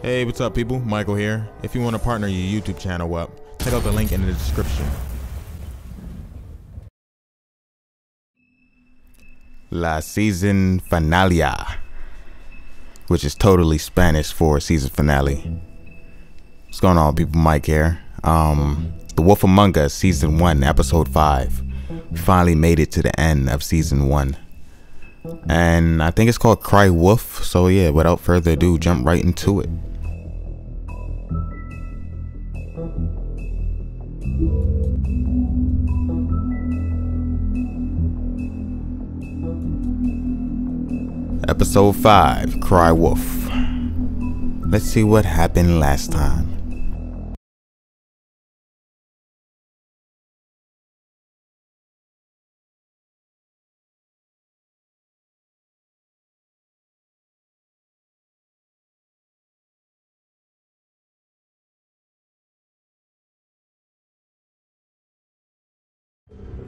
Hey, what's up people? Michael here. If you want to partner your YouTube channel up, check out the link in the description. La season finale, which is totally Spanish for season finale. What's going on people? Mike here. The Wolf Among Us season 1 episode 5. We finally made it to the end of season 1. And I think it's called Cry Wolf. So yeah, without further ado, jump right into it. Episode 5, Cry Wolf. Let's see what happened last time.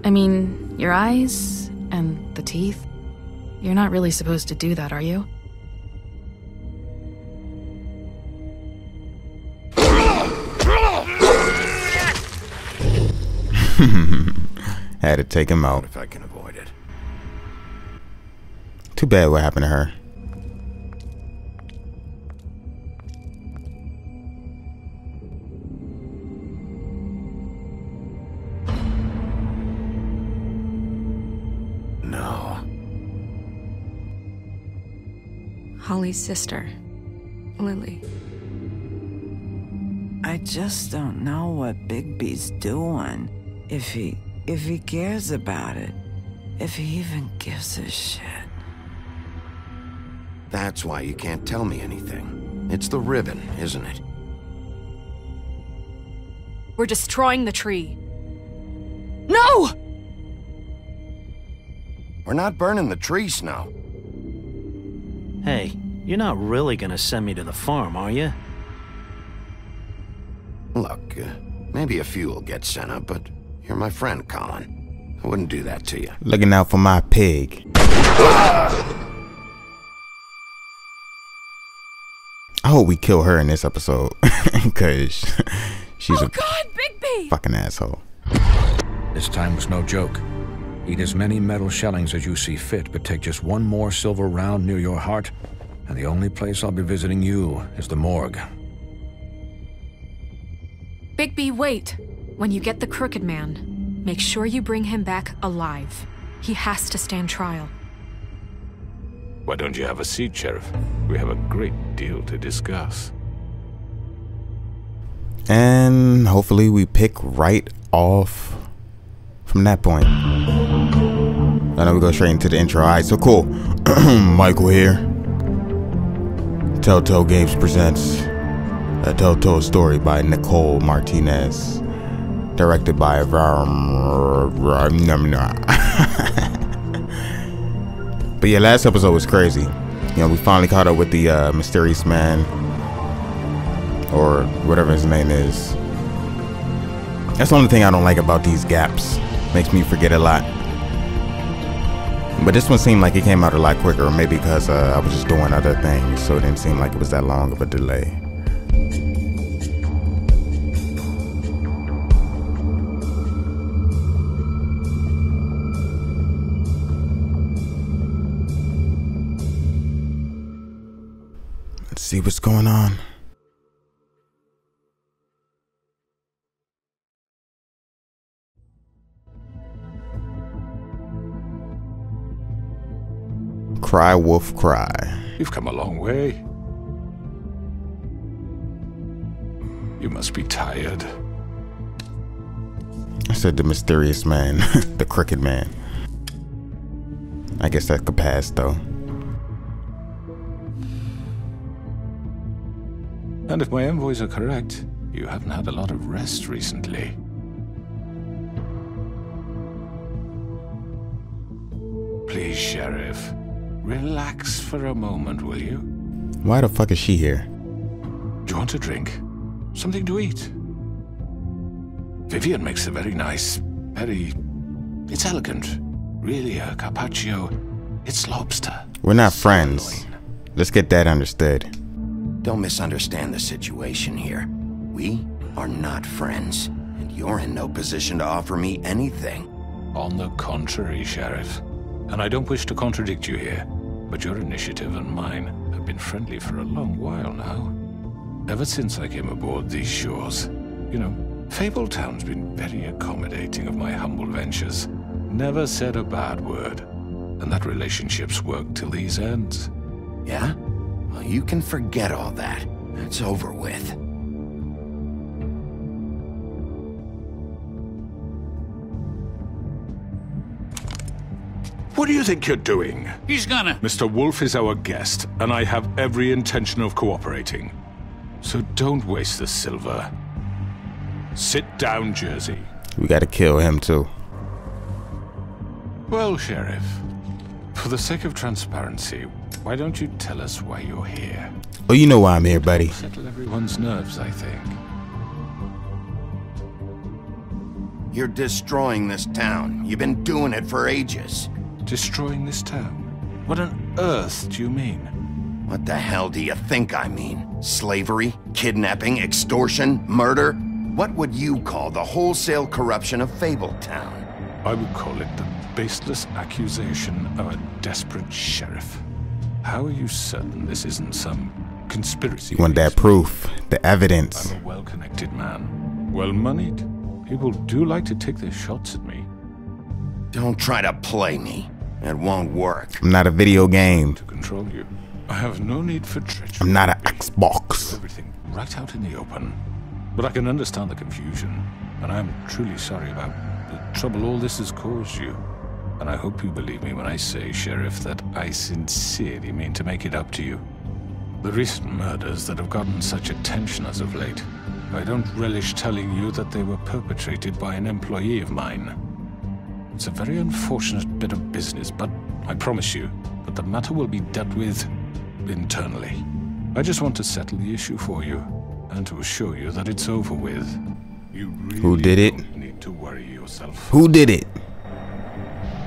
I mean, your eyes and the teeth. You're not really supposed to do that, are you? Had to take him out. If I can avoid it. Too bad what happened to her. No. Holly's sister, Lily. I just don't know what Bigby's doing. If he cares about it. If he even gives a shit. That's why you can't tell me anything. It's the ribbon, isn't it? We're destroying the tree. No! We're not burning the tree, Snow. Hey, you're not really gonna send me to the farm, are you? Look, maybe a few will get sent up, but you're my friend, Colin. I wouldn't do that to you. Looking out for my pig. I hope we kill her in this episode, because she's a God, Bigby! fucking asshole. This time was no joke. Eat as many metal shellings as you see fit, but take just one more silver round near your heart, and the only place I'll be visiting you is the morgue. Bigby, wait. When you get the Crooked Man, make sure you bring him back alive. He has to stand trial. Why don't you have a seat, Sheriff? We have a great deal to discuss. And hopefully we pick right off from that point. I know we go straight into the intro. Alright, so cool. Michael here. Telltale Games presents A Telltale Story by Nicole Martinez. Directed by But yeah, last episode was crazy. You know, we finally caught up with the mysterious man, or whatever his name is. That's the only thing I don't like about these gaps. Makes me forget a lot. But this one seemed like it came out a lot quicker, maybe because I was just doing other things, so it didn't seem like it was that long of a delay. Let's see what's going on. Cry wolf cry. You've come a long way. You must be tired. I said the mysterious man, the Crooked Man. I guess that could pass though. And if my envoys are correct, you haven't had a lot of rest recently. Please, Sheriff, relax for a moment, will you? Why the fuck is she here? Do you want a drink? Something to eat? Vivian makes a very nice, it's elegant. Really a carpaccio. It's lobster. We're not friends. Let's get that understood. don't misunderstand the situation here. We are not friends, and you're in no position to offer me anything. On the contrary, Sheriff. And I don't wish to contradict you here, but your initiative and mine have been friendly for a long while now. Ever since I came aboard these shores. You know, Fabletown's been very accommodating of my humble ventures. Never said a bad word. And that relationship's worked till these ends. Yeah? Well, you can forget all that. It's over with. What do you think you're doing? He's gonna... Mr. Wolf is our guest, and I have every intention of cooperating. So don't waste the silver. Sit down, Jersey. We gotta kill him too. Well, Sheriff, for the sake of transparency, why don't you tell us why you're here? Oh, you know why I'm here, buddy. Settle everyone's nerves, I think. You're destroying this town. You've been doing it for ages. Destroying this town? What on earth do you mean? What the hell do you think I mean? Slavery? Kidnapping? Extortion? Murder? What would you call the wholesale corruption of Fabletown? I would call it the baseless accusation of a desperate sheriff. How are you certain this isn't some conspiracy? You want that proof, the evidence. I'm a well-connected man, well-moneyed. People do like to take their shots at me. Don't try to play me. It won't work. I'm not a video game. To control you. I have no need for treachery. I'm not an Xbox. Everything right out in the open. But I can understand the confusion, and I'm truly sorry about the trouble all this has caused you. And I hope you believe me when I say, Sheriff, that I sincerely mean to make it up to you. The recent murders that have gotten such attention as of late, I don't relish telling you that they were perpetrated by an employee of mine. It's a very unfortunate bit of business, but I promise you that the matter will be dealt with internally. I just want to settle the issue for you, and to assure you that it's over with. You really Who did it? don't need to worry yourself. Who did it?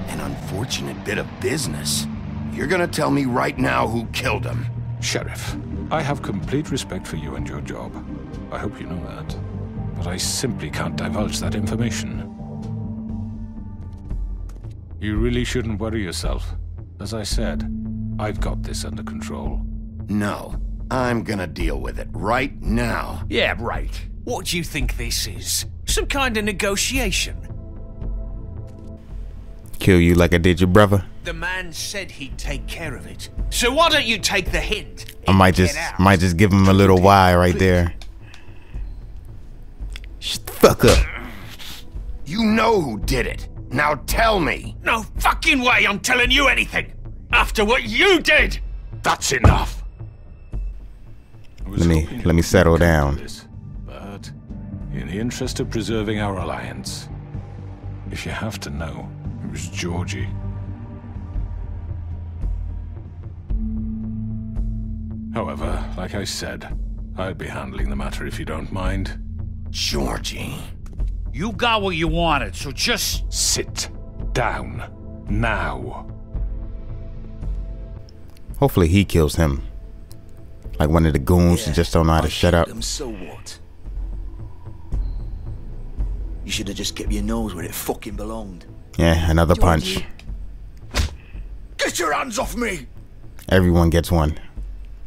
An unfortunate bit of business. You're gonna tell me right now who killed him. Sheriff, I have complete respect for you and your job. I hope you know that. But I simply can't divulge that information. You really shouldn't worry yourself. As I said, I've got this under control. No, I'm gonna deal with it right now. Yeah, right. What do you think this is? Some kind of negotiation? Kill you like I did your brother. The man said he'd take care of it. So why don't you take the hint? I might just give him a little why right there. Shut the fuck up. You know who did it. Now tell me. No fucking way I'm telling you anything! After what you did! That's enough! Let me settle down. But in the interest of preserving our alliance, if you have to know, it was Georgie. However, like I said, I'll be handling the matter if you don't mind. Georgie. You got what you wanted, so just... Sit down. Now. Hopefully he kills him. Like one of the goons who just don't know how to shut up. So what? You should have just kept your nose where it fucking belonged. Yeah, another punch. Get your hands off me! Everyone gets one.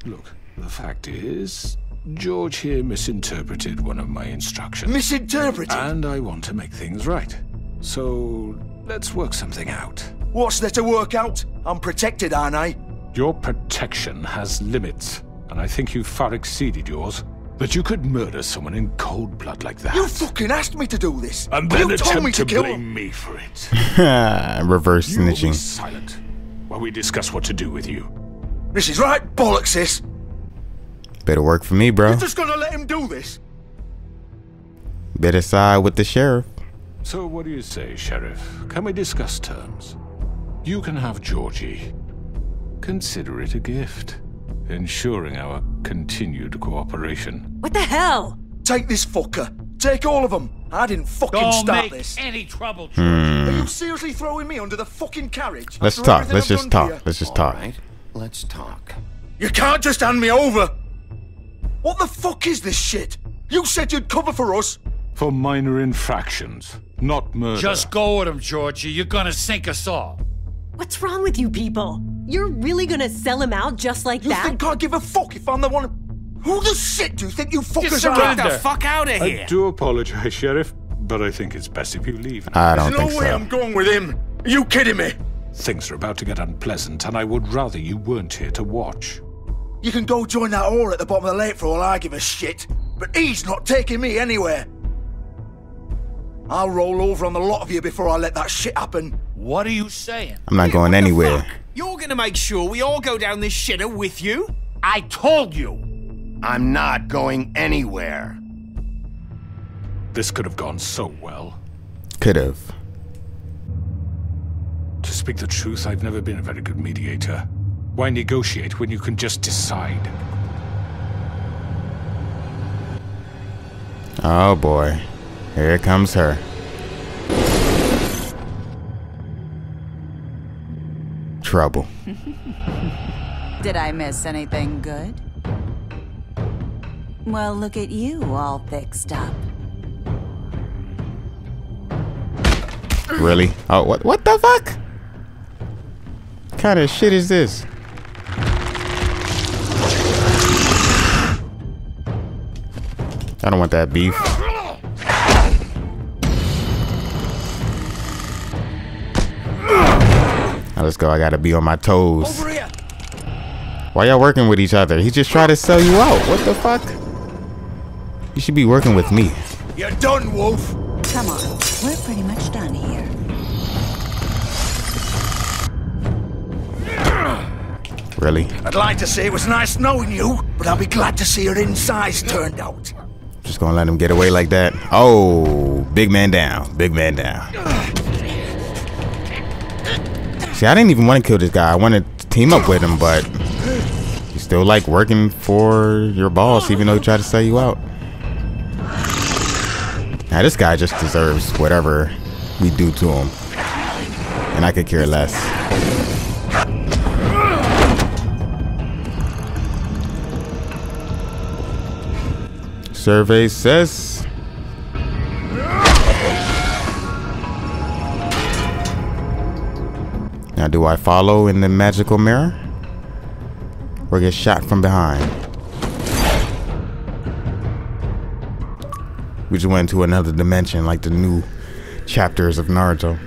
Look, the fact is, George here misinterpreted one of my instructions. Misinterpreted? And I want to make things right. So, let's work something out. What's there to work out? I'm protected, aren't I? Your protection has limits, and I think you've far exceeded yours. That you could murder someone in cold blood like that. You fucking asked me to do this! And then you told me attempt to kill blame him. me for it. Reverse You will be snitching. silent while we discuss what to do with you. This is right bollocks, sis! Better work for me, bro. You're just gonna let him do this? Better side with the sheriff. So what do you say, Sheriff? Can we discuss terms? You can have Georgie. Consider it a gift, ensuring our continued cooperation. What the hell? Take this fucker. Take all of them. I didn't fucking Don't start make this. any trouble, George. Are you seriously throwing me under the fucking carriage? Let's after talk. everything Let's I've just done talk. for you? Let's just All talk. right, let's talk. You can't just hand me over. What the fuck is this shit? You said you'd cover for us. For minor infractions, not murder. Just go with him, Georgie. You're gonna sink us all. What's wrong with you people? You're really gonna sell him out just like that? You think I give a fuck if I'm the one who the shit do you think you fuckers are? Get the fuck out of here! I do apologize, Sheriff, but I think it's best if you leave. I don't think There's no way so. I'm going with him. Are you kidding me? Things are about to get unpleasant, and I would rather you weren't here to watch. You can go join that whore at the bottom of the lake for all I give a shit. But he's not taking me anywhere. I'll roll over on the lot of you before I let that shit happen. What are you saying? I'm not going anywhere. You're gonna make sure we all go down this shitter with you? I told you. I'm not going anywhere. This could have gone so well. Could have. To speak the truth, I've never been a very good mediator. Why negotiate when you can just decide? Oh boy. Here comes her. Trouble. Did I miss anything good? Well, look at you, all fixed up. Really? Oh, what the fuck? What kind of shit is this? I don't want that beef. Now let's go. I gotta be on my toes. Why y'all working with each other? He just tried to sell you out. What the fuck? You should be working with me. You're done, Wolf. Come on, we're pretty much done here. Really? I'd like to say it was nice knowing you, but I'll be glad to see your insides turned out. Just gonna let him get away like that? Oh, big man down. Big man down. See, I didn't even want to kill this guy. I wanted to team up with him, but you still like working for your boss, even though he tried to sell you out. Now, this guy just deserves whatever we do to him. And I could care less. Survey says now, do I follow in the magical mirror or get shot from behind? We just went to another dimension like the new chapters of Naruto.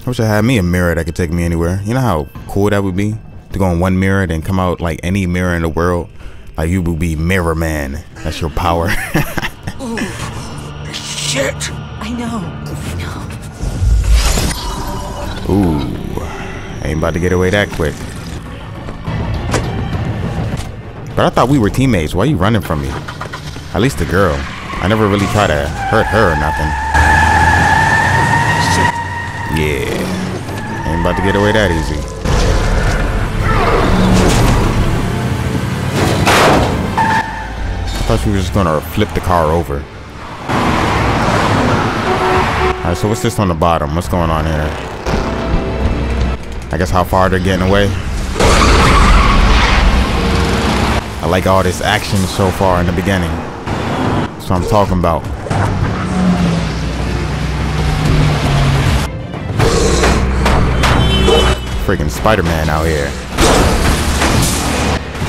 I wish I had me a mirror that could take me anywhere. You know how cool that would be? To go in one mirror then come out like any mirror in the world. Like you would be Mirror Man. That's your power. Ooh, shit. I know. Ooh. Ain't about to get away that quick. But I thought we were teammates. Why are you running from me? At least the girl. I never really tried to hurt her or nothing. Yeah. Ain't about to get away that easy. I thought we were just gonna flip the car over. Alright, so what's this on the bottom? What's going on here? I guess how far they're getting away. I like all this action so far in the beginning. That's what I'm talking about. Freaking Spider-Man out here.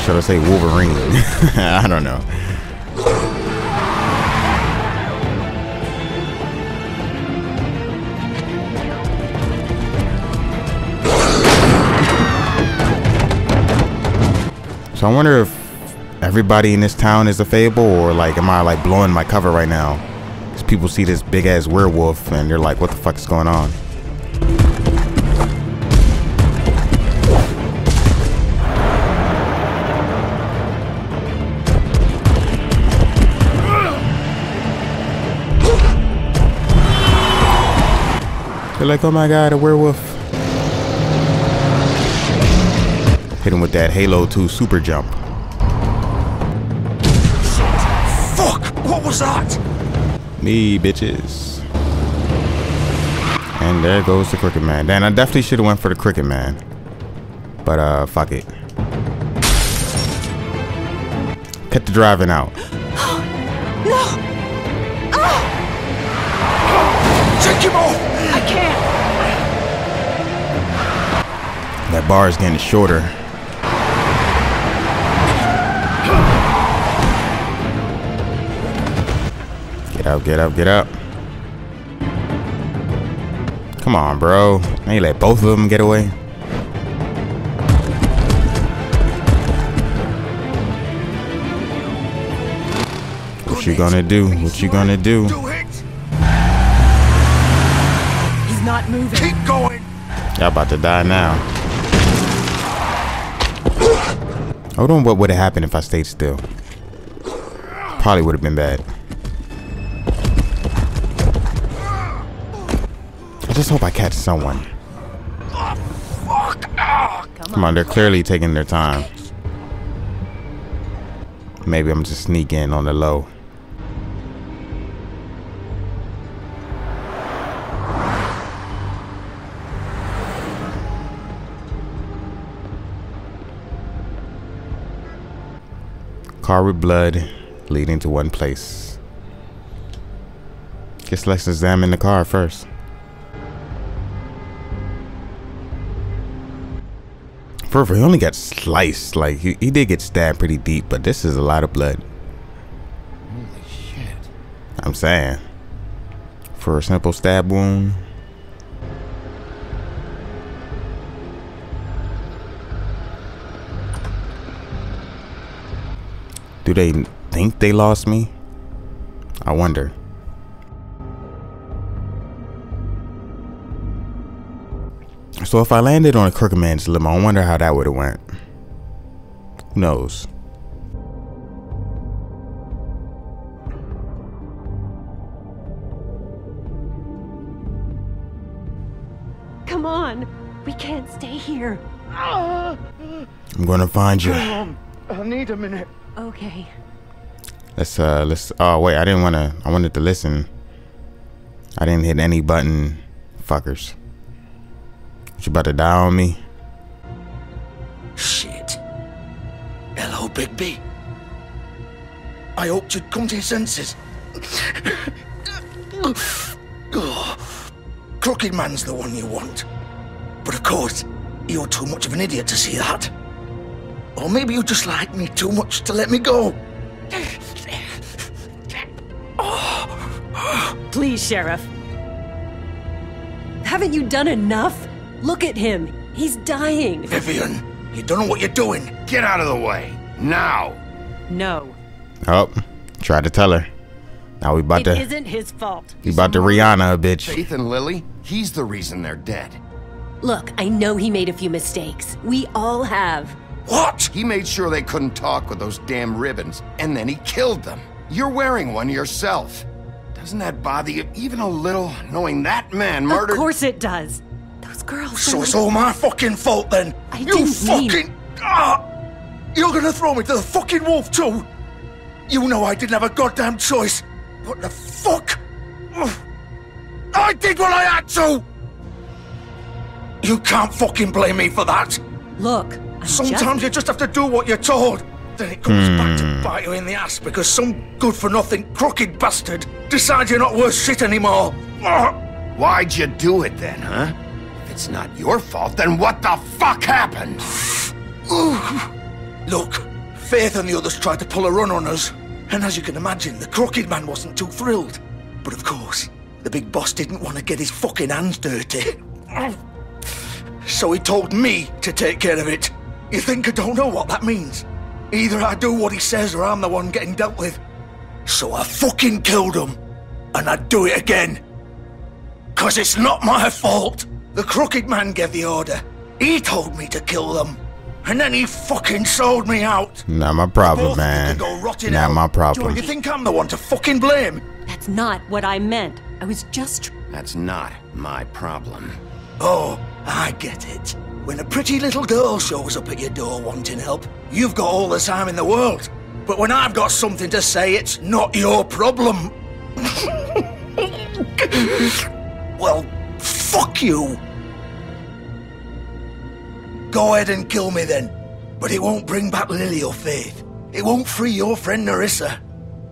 Should I say Wolverine? I don't know. So I wonder if everybody in this town is a fable, or like am I like blowing my cover right now? Because people see this big ass werewolf and they're like, what the fuck is going on? They're like, oh my god, a werewolf. Hit him with that Halo 2 super jump. Fuck! What was that? Me, bitches. And there goes the Crooked Man. Dan, I definitely should have went for the Crooked Man. But, fuck it. Cut the driving out. No! Take him off! I can't! That bar is getting shorter. Get out, get out, get out. Come on, bro. I ain't let both of them get away. What you gonna do? What you gonna do? He's not moving. Keep going. Y'all about to die now. Hold on, what would have happened if I stayed still? Probably would have been bad. I just hope I catch someone. Come on, they're clearly taking their time. Maybe I'm just sneaking on the low. Car with blood leading to one place. Guess let's examine the car first. For he only got sliced. Like he did get stabbed pretty deep, but this is a lot of blood. Holy shit. I'm saying, for a simple stab wound. Do they think they lost me? I wonder. So if I landed on a Crooked Man's limo, I wonder how that would have went. Who knows? Come on. We can't stay here. I'm gonna find you. I need a minute. Okay. Let's oh wait, I wanted to listen. I didn't hit any button, fuckers. You about to die on me? Shit. Hello, Bigby. I hoped you'd come to your senses. Crooked Man's the one you want. But of course, you're too much of an idiot to see that. Or maybe you just like me too much to let me go. Please, Sheriff. Haven't you done enough? Look at him. He's dying. Vivian, you don't know what you're doing. Get out of the way. Now. No. Oh, tried to tell her. Now we about It to. isn't his fault. We about to Rihanna a bitch. Faith and Lily, he's the reason they're dead. Look, I know he made a few mistakes. We all have. What? He made sure they couldn't talk with those damn ribbons, and then he killed them. You're wearing one yourself. Doesn't that bother you even a little, knowing that man murdered? Of course it does. Those girls. So it's all my fucking fault then. I didn't mean... You're gonna throw me to the fucking wolf too? You know I didn't have a goddamn choice. What the fuck? I did what I had to! You can't fucking blame me for that. Look, sometimes you just have to do what you're told. Then it comes back to bite you in the ass because some good-for-nothing crooked bastard decides you're not worth shit anymore. Why'd you do it then, huh? If it's not your fault, then what the fuck happened? Look, Faith and the others tried to pull a run on us. And as you can imagine, the Crooked Man wasn't too thrilled. But of course, the big boss didn't want to get his fucking hands dirty. So he told me to take care of it. You think I don't know what that means? Either I do what he says or I'm the one getting dealt with. So I fucking killed him. And I'd do it again. 'Cause it's not my fault. The Crooked Man gave the order. He told me to kill them. And then he fucking sold me out. Not my problem, man. Not my problem. Do you think I'm the one to fucking blame? That's not what I meant. I was just... That's not my problem. Oh, I get it. When a pretty little girl shows up at your door wanting help, you've got all the time in the world. But when I've got something to say, it's not your problem. Well, fuck you. Go ahead and kill me then. But it won't bring back Lily or Faith. It won't free your friend Nerissa.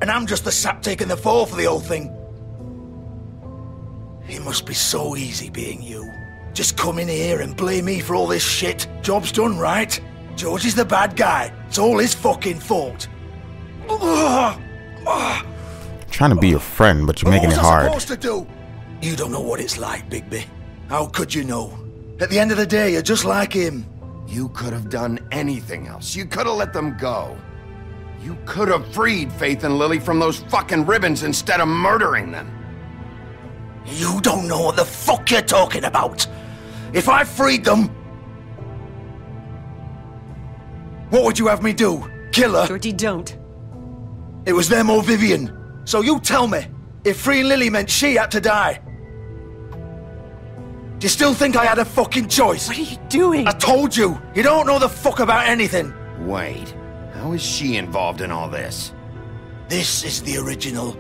And I'm just the sap taking the fall for the whole thing. It must be so easy being you. Just come in here and blame me for all this shit. Job's done, right? Georgie's the bad guy. It's all his fucking fault. Trying to be your friend, but you're making it hard. What was I supposed to do? You don't know what it's like, Bigby. How could you know? At the end of the day, you're just like him. You could have done anything else. You could have let them go. You could have freed Faith and Lily from those fucking ribbons instead of murdering them. You don't know what the fuck you're talking about. If I freed them... What would you have me do? Kill her? Georgie, don't. It was them or Vivian. So you tell me, if freeing Lily meant she had to die. Do you still think I had a fucking choice? What are you doing? I told you, you don't know the fuck about anything. Wait, how is she involved in all this? This is the original.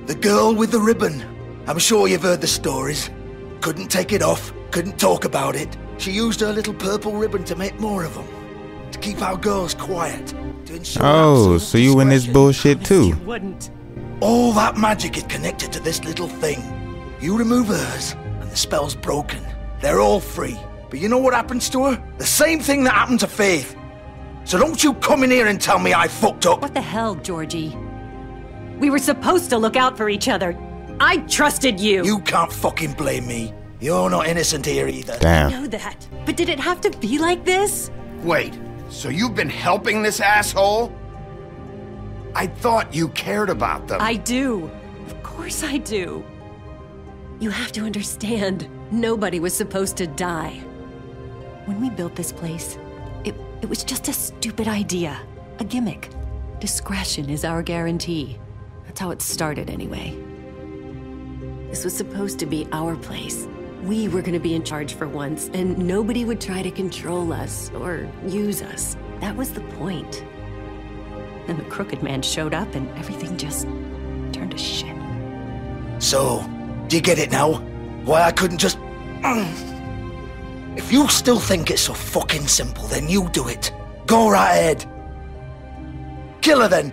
The girl with the ribbon. I'm sure you've heard the stories. Couldn't take it off, couldn't talk about it. She used her little purple ribbon to make more of them. To keep our girls quiet. To ensure oh, so you in this bullshit too? You wouldn't. All that magic is connected to this little thing. You remove hers, and the spell's broken. They're all free. But you know what happens to her? The same thing that happened to Faith. So don't you come in here and tell me I fucked up. What the hell, Georgie? We were supposed to look out for each other. I trusted you. You can't fucking blame me. You're not innocent here either. Damn. I know that. But did it have to be like this? Wait, so you've been helping this asshole? I thought you cared about them. I do. Of course I do. You have to understand, nobody was supposed to die. When we built this place, it was just a stupid idea. A gimmick. Discretion is our guarantee. That's how it started anyway. This was supposed to be our place. We were gonna be in charge for once, and nobody would try to control us or use us. That was the point. Then the Crooked Man showed up and everything just turned to shit. So, do you get it now? Why I couldn't just... If you still think it's so fucking simple, then you do it. Go right ahead. Kill her then.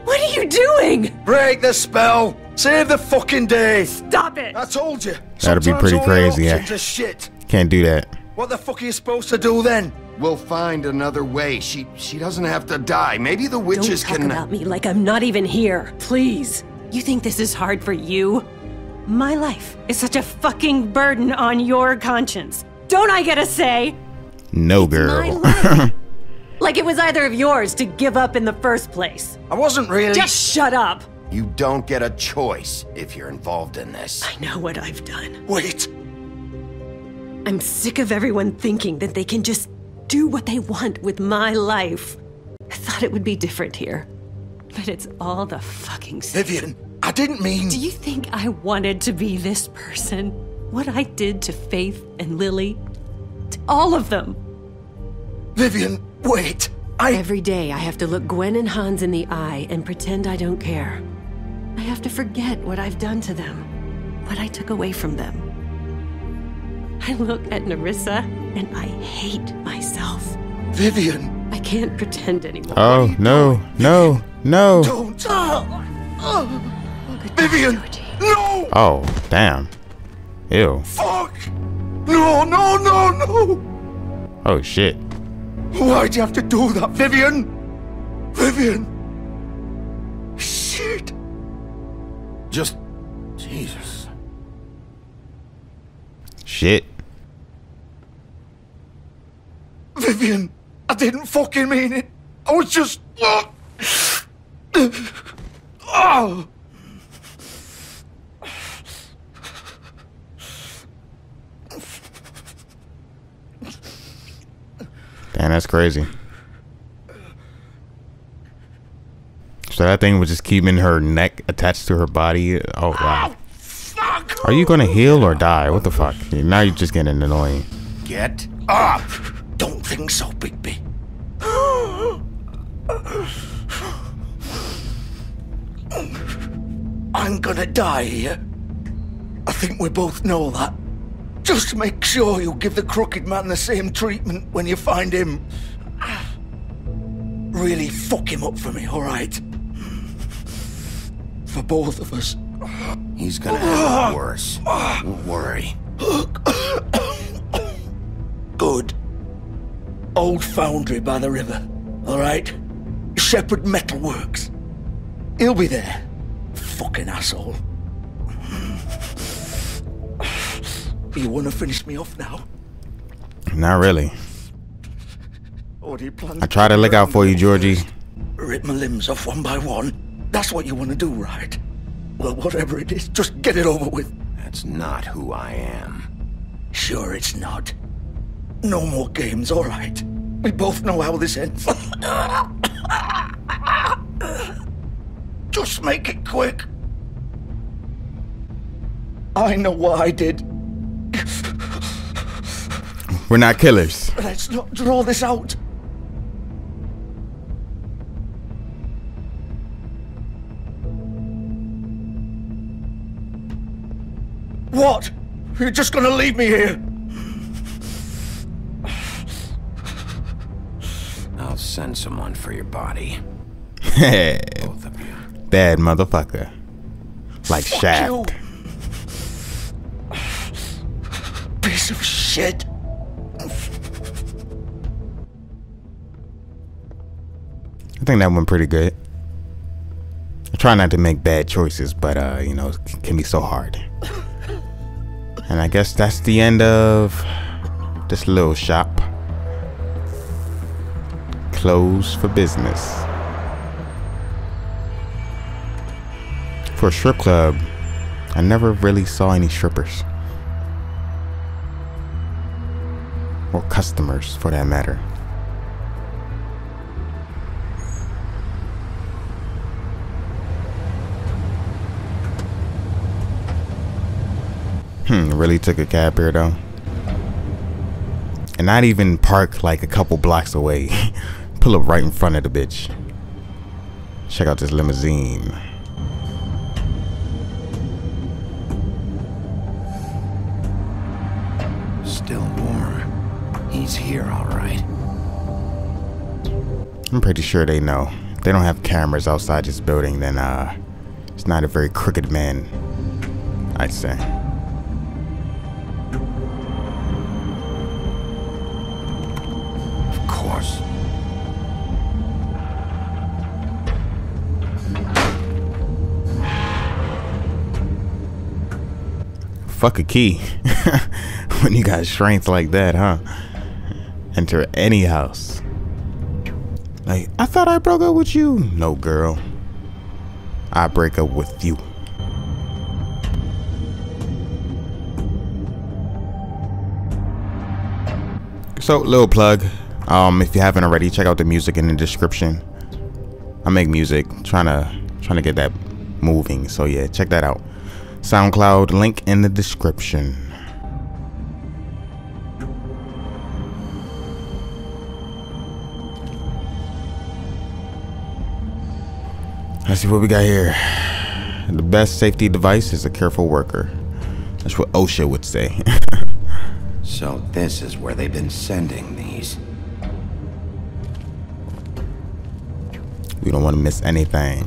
What are you doing? Break the spell. Save the fucking day. Stop it. I told you. That'd be pretty crazy, yeah. Shit. Can't do that. What the fuck are you supposed to do then? We'll find another way. She doesn't have to die. Maybe the witches Don't talk about me like I'm not even here. Please. You think this is hard for you? My life is such a fucking burden on your conscience. Don't I get a say? No, it's girl. My life. Like it was either of yours to give up in the first place. I wasn't really... Just shut up. You don't get a choice if you're involved in this. I know what I've done. Wait. I'm sick of everyone thinking that they can just do what they want with my life. I thought it would be different here. But it's all the fucking same. Vivian, I didn't mean... Do you think I wanted to be this person? What I did to Faith and Lily? To all of them? Vivian, wait. Every day I have to look Gwen and Hans in the eye and pretend I don't care. I have to forget what I've done to them. What I took away from them. I look at Nerissa and I hate myself. Vivian. I can't pretend anymore. Oh, no, no, no. Don't. Vivian, no. Oh, damn. Ew. Fuck. No, no, no, no. Oh, shit. Why'd you have to do that, Vivian? Vivian. Shit. Just... Jesus. Shit. Vivian, I didn't fucking mean it. I was just... Oh. Damn, that's crazy. So that thing was just keeping her neck attached to her body. Oh, wow. Fuck. Are you gonna heal or die? What the fuck? Now you're just getting annoying. Get up. Don't think so, Bigby. I'm gonna die here. I think we both know that. Just make sure you give the Crooked Man the same treatment when you find him. really fuck him up for me, all right? For both of us. He's gonna have it worse. Don't worry. Good. Old foundry by the river, all right? Shepherd Metalworks. He'll be there. Fucking asshole. You want to finish me off now? Not really. Or do you plan I try to look out for you, Georgie. Rip my limbs off one by one? That's what you want to do, right? Well, whatever it is, just get it over with. That's not who I am. Sure it's not. No more games, all right? We both know how this ends. Just make it quick. I know what I did. We're not killers. Let's not draw this out. What? You're just gonna leave me here? I'll send someone for your body. Hey, Both of you. bad motherfucker. Like Fuck Shaft. you. Piece of shit. I think that went pretty good. I try not to make bad choices, but you know, it can be so hard. And I guess that's the end of this little shop. Closed for business. For a strip club, I never really saw any strippers. Or customers, for that matter. Really took a cab here though. And not even park like a couple blocks away. Pull up right in front of the bitch. Check out this limousine. Still warm. He's here, all right. I'm pretty sure they know. If they don't have cameras outside this building, then it's not a very crooked man, I'd say. Of course. Fuck a key. When you got strength like that, huh? Enter any house. Like, I thought I broke up with you. No, girl. I break up with you. So, little plug. If you haven't already, check out the music in the description. I make music, trying to get that moving. So yeah, check that out. SoundCloud link in the description. Let's see what we got here. The best safety device is a careful worker. That's what OSHA would say. So this is where they've been sending these. We don't want to miss anything.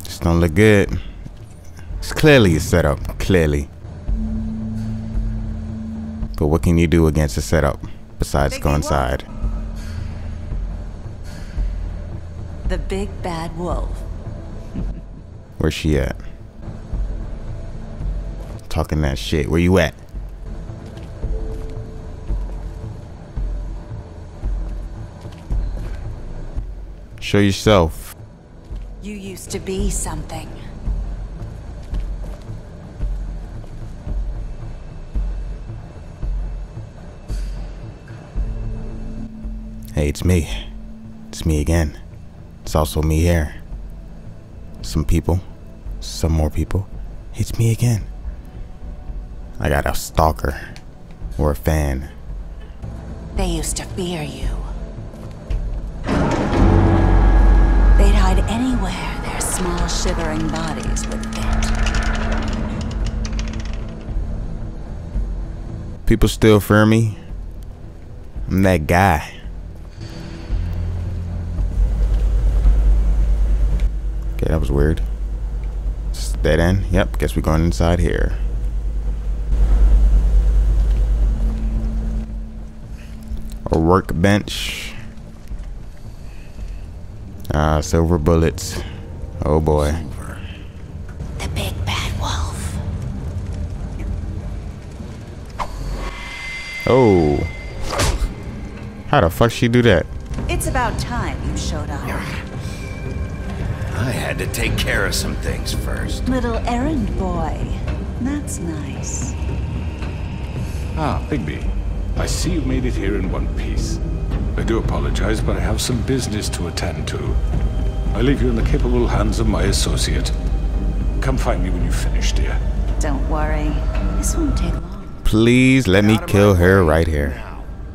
Just don't look good. It's clearly a setup, clearly. But what can you do against a setup besides go inside? The big bad wolf. Where's she at? Talking that shit. Where you at? Show yourself. You used to be something. Hey, it's me. It's me again. It's also me here. Some people. Some more people. It's me again. I got a stalker. Or a fan. They used to fear you. They'd hide anywhere their small shivering bodies would fit. People still fear me. I'm that guy. Okay, that was weird. Just dead end. Yep, guess we're going inside here. A workbench. Silver bullets. Oh boy. The big bad wolf. Oh. How the fuck she do that? It's about time you showed up. I had to take care of some things first. Little errand boy. That's nice. Ah, Bigby. I see you made it here in one piece. I do apologize, but I have some business to attend to. I leave you in the capable hands of my associate. Come find me when you finish, dear. Don't worry. This won't take long. Please let me kill her right here.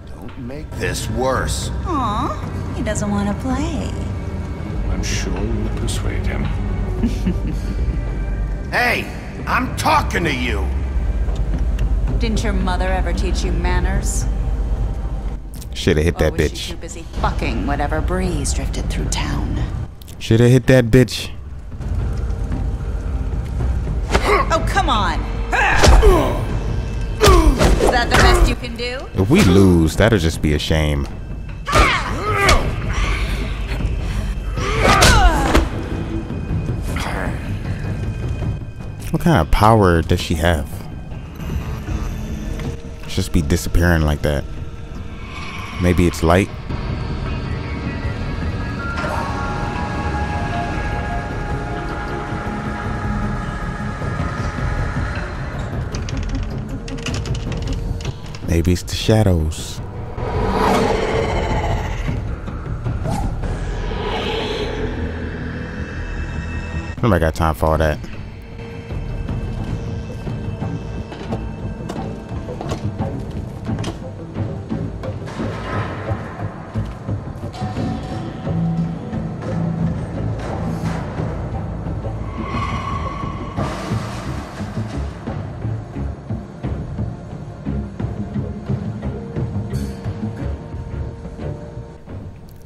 Don't make this worse. Aw, he doesn't want to play. I'm sure you'll persuade him. Hey, I'm talking to you. Didn't your mother ever teach you manners? Shoulda hit that Or was bitch. she too busy fucking whatever breeze drifted through town? Shoulda hit that bitch. Oh, come on! Is that the best you can do? If we lose, that'll just be a shame. What kind of power does she have? Just be disappearing like that. Maybe it's light. Maybe it's the shadows. Nobody got time for all that.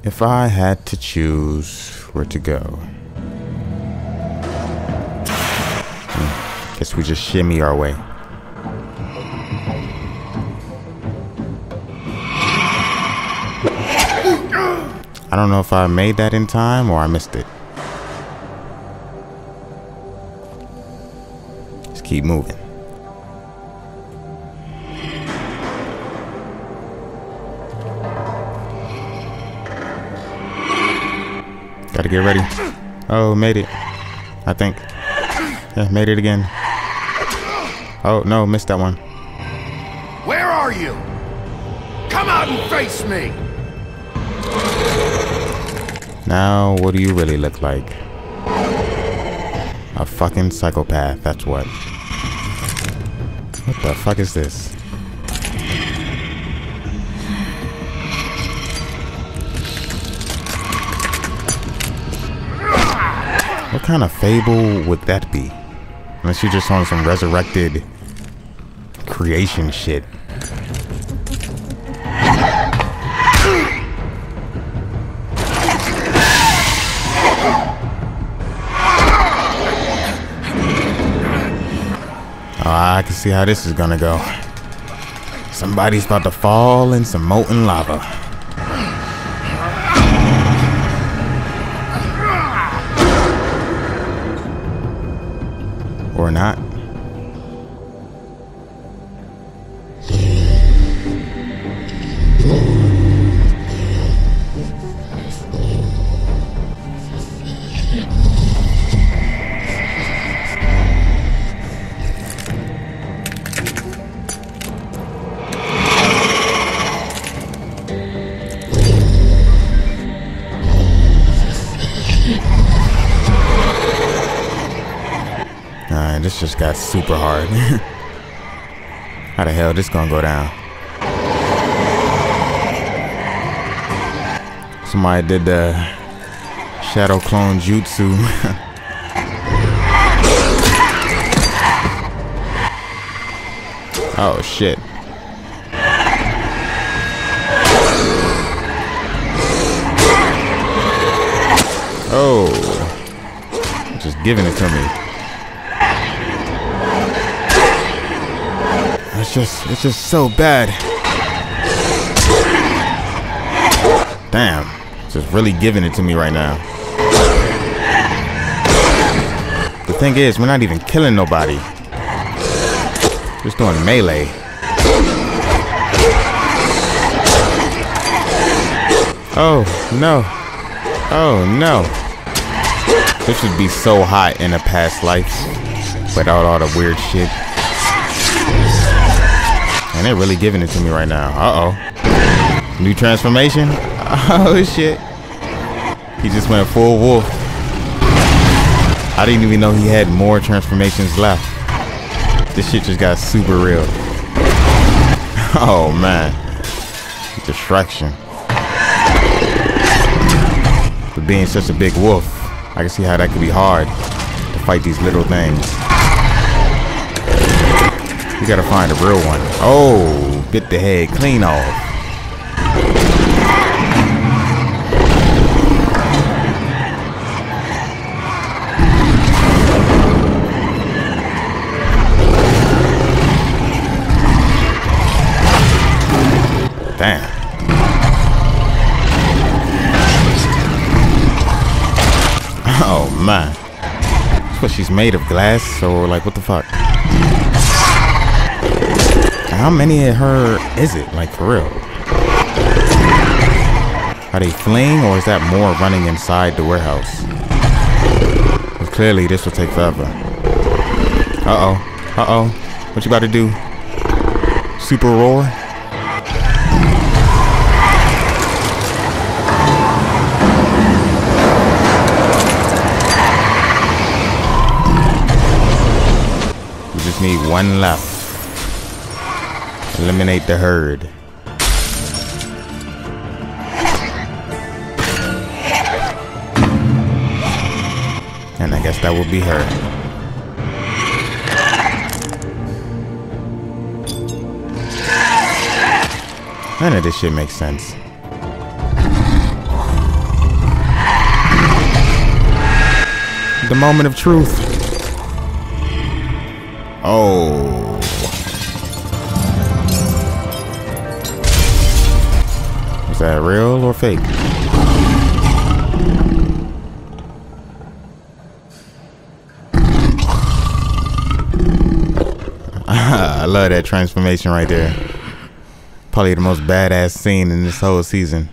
If I had to choose where to go, guess we just shimmy our way. I don't know if I made that in time or I missed it. Just keep moving. Gotta get ready. Oh, made it. I think. Yeah, made it again. Oh, no, missed that one. Where are you? Come out and face me! Now, what do you really look like? A fucking psychopath, that's what. What the fuck is this? What kind of fable would that be? Unless you're just on some resurrected creation shit. Oh, I can see how this is gonna go. Somebody's about to fall in some molten lava. Or not. This just got super hard. How the hell this gonna go down? Somebody did the shadow clone jutsu. Oh shit. Oh. Just giving it to me. It's just so bad. Damn. Just really giving it to me right now. The thing is, we're not even killing nobody. Just doing melee. Oh, no. Oh, no. This would be so hot in a past life without all the weird shit. And they're really giving it to me right now. Uh-oh. New transformation? Oh, shit. He just went full wolf. I didn't even know he had more transformations left. This shit just got super real. Oh, man. Distraction. But being such a big wolf, I can see how that could be hard to fight these little things. You gotta find a real one. Oh, bit the head clean off. Damn. Oh man. That's what she's made of, glass, or like what the fuck? How many of her is it, like for real? Are they fleeing, or is that more running inside the warehouse? Because clearly this will take forever. Uh-oh. Uh-oh. What you about to do? Super roar? Need one left. Eliminate the herd. And I guess that will be her. None of this shit makes sense. The moment of truth. Oh. Is that real or fake? I love that transformation right there. Probably the most badass scene in this whole season.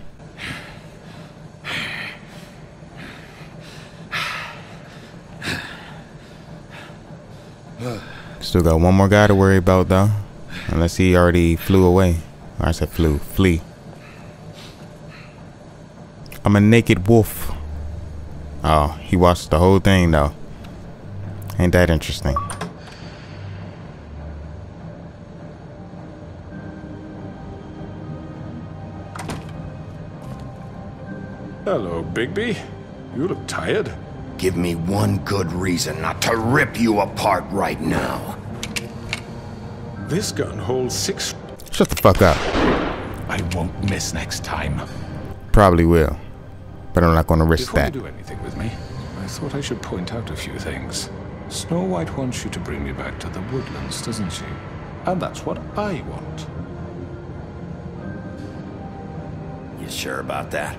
Still got one more guy to worry about though. Unless he already flew away. Or I said flew. Flee. I'm a naked wolf. Oh, he watched the whole thing though. Ain't that interesting? Hello, Bigby. You look tired. Give me one good reason not to rip you apart right now. This gun holds 6. Shut the fuck up. I won't miss next time. Probably will. But I'm not going to risk Before that. you do anything with me, I thought I should point out a few things. Snow White wants you to bring me back to the woodlands, doesn't she? And that's what I want. You sure about that?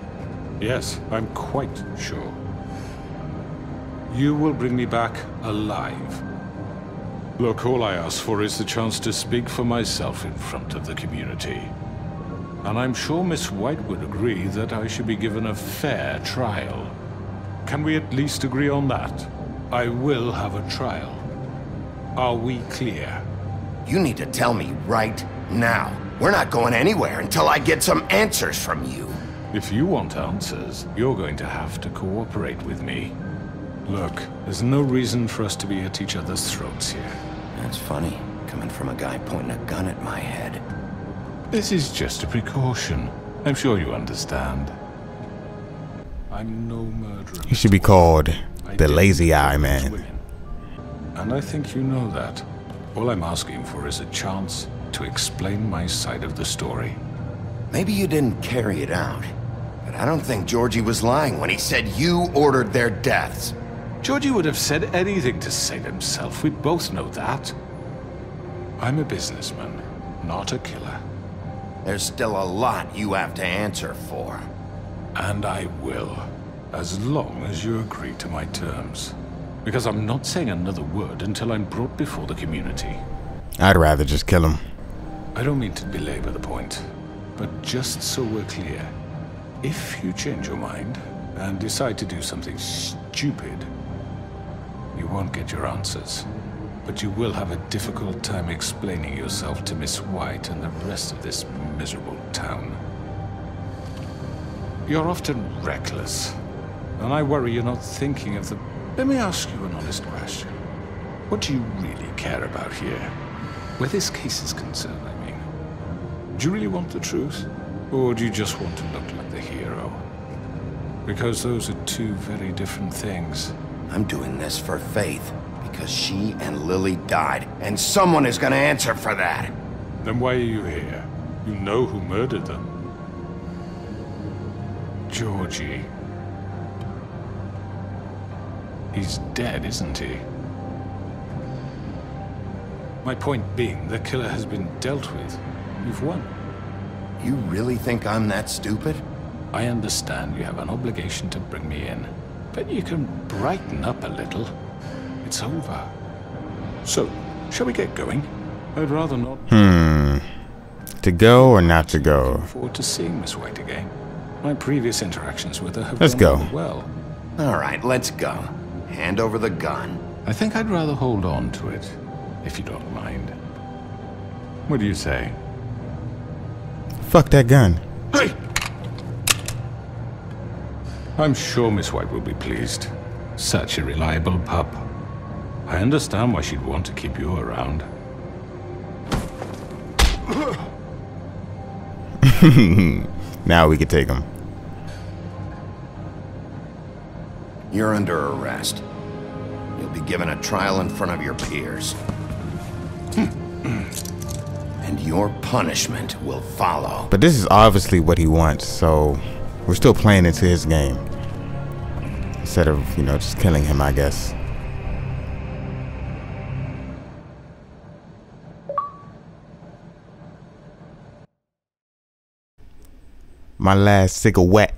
Yes, I'm quite sure. You will bring me back alive. Look, all I ask for is the chance to speak for myself in front of the community. And I'm sure Miss White would agree that I should be given a fair trial. Can we at least agree on that? I will have a trial. Are we clear? You need to tell me right now. We're not going anywhere until I get some answers from you. If you want answers, you're going to have to cooperate with me. Look, there's no reason for us to be at each other's throats here. That's funny, coming from a guy pointing a gun at my head. This is just a precaution. I'm sure you understand. I'm no murderer. He should be called the Lazy Eye Man. And I think you know that. All I'm asking for is a chance to explain my side of the story. Maybe you didn't carry it out, but But I don't think Georgie was lying when he said you ordered their deaths. Georgie would have said anything to save himself. We both know that. I'm a businessman, not a killer. There's still a lot you have to answer for. And I will, as long as you agree to my terms. Because I'm not saying another word until I'm brought before the community. I'd rather just kill him. I don't mean to belabor the point, but just so we're clear, if you change your mind and decide to do something stupid, you won't get your answers. But you will have a difficult time explaining yourself to Miss White and the rest of this miserable town. You're often reckless, and I worry you're not thinking of the... Let me ask you an honest question. What do you really care about here? Where this case is concerned, I mean. Do you really want the truth? Or do you just want to look like the hero? Because those are two very different things. I'm doing this for Faith, because she and Lily died, and someone is gonna answer for that. Then why are you here? You know who murdered them. Georgie. He's dead, isn't he? My point being, the killer has been dealt with. You've won. You really think I'm that stupid? I understand you have an obligation to bring me in, but you can brighten up a little. It's over. So, shall we get going? I'd rather not. To go or not to go? Looking forward to seeing Miss White again. My previous interactions with her have Let's go. gone well. All right, let's go. Hand over the gun. I think I'd rather hold on to it, if you don't mind. What do you say? Fuck that gun. Hey! I'm sure Miss White will be pleased. Such a reliable pup. I understand why she'd want to keep you around. Now we can take him. You're under arrest. You'll be given a trial in front of your peers. And your punishment will follow. But this is obviously what he wants, so we're still playing into his game. Instead of, you know, just killing him, I guess. My last cigarette.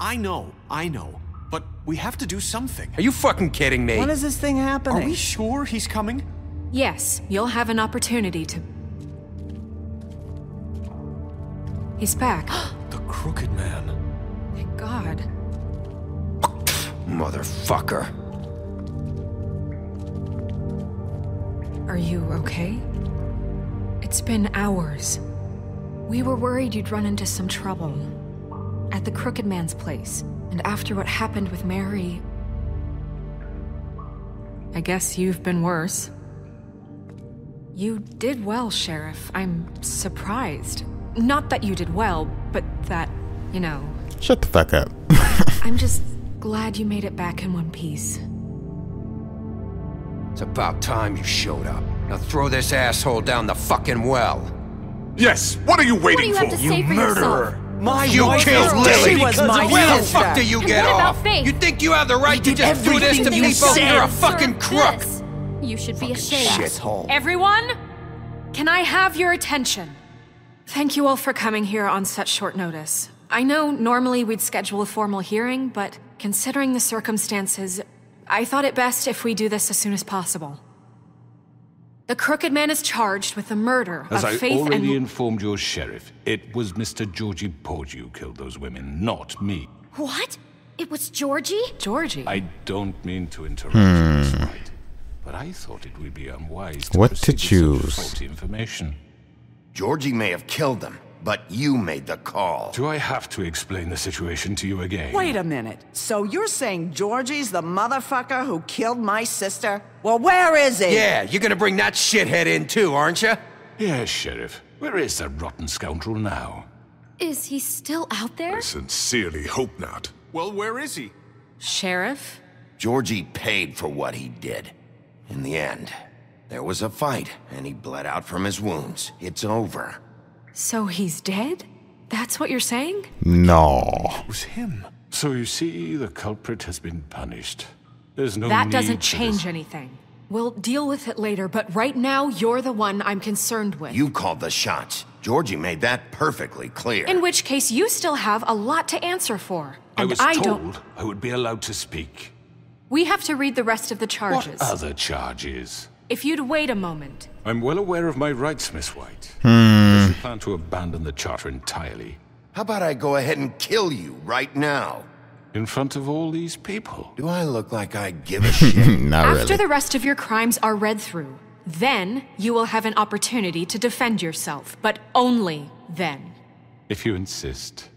I know. But we have to do something. Are you fucking kidding me? When is this thing happening? Are we sure he's coming? Yes, you'll have an opportunity to... He's back. The Crooked Man. Thank God. Motherfucker. Are you okay? It's been hours. We were worried you'd run into some trouble. At the Crooked Man's place. And after what happened with Mary... I guess you've been worse. You did well, Sheriff. I'm surprised. Not that you did well, but that, you know... Shut the fuck up. I'm just glad you made it back in one piece. It's about time you showed up. Now throw this asshole down the fucking well. Yes, what are you waiting What do you have to say for yourself? You killed Lily! She was my Where the sister. fuck do you get What about off? Faith? You think you have the right to just do this to everything you people? said. You're a fucking crook! This. You should be ashamed. Shithole. Everyone, can I have your attention? Thank you all for coming here on such short notice. I know normally we'd schedule a formal hearing, but considering the circumstances, I thought it best if we do this as soon as possible. The Crooked Man is charged with the murder As of I Faith and... already informed your sheriff, it was Mr. Georgie Porgy who killed those women, not me. What? It was Georgie? Georgie? I don't mean to interrupt you, Miss White, but I thought it would be unwise to What to proceed with such choose? faulty information. Georgie may have killed them, but you made the call. Do I have to explain the situation to you again? Wait a minute. So you're saying Georgie's the motherfucker who killed my sister? Well, where is he? Yeah, you're gonna bring that shithead in too, aren't you? Yes, Sheriff. Where is that rotten scoundrel now? Is he still out there? I sincerely hope not. Well, where is he? Sheriff? Georgie paid for what he did. In the end, there was a fight, and he bled out from his wounds. It's over. So he's dead? That's what you're saying? No. It was him. So you see, the culprit has been punished. There's no That need doesn't for change this. anything. We'll deal with it later, but right now, you're the one I'm concerned with. You called the shots. Georgie made that perfectly clear. In which case, you still have a lot to answer for. I And was I told don't... I would be allowed to speak. We have to read the rest of the charges. What other charges? If you'd wait a moment. I'm well aware of my rights, Miss White. Does you plan to abandon the charter entirely? How about I go ahead and kill you right now? In front of all these people? Do I look like I give a shit? Not After really. the rest of your crimes are read through, then you will have an opportunity to defend yourself, but only then. If you insist.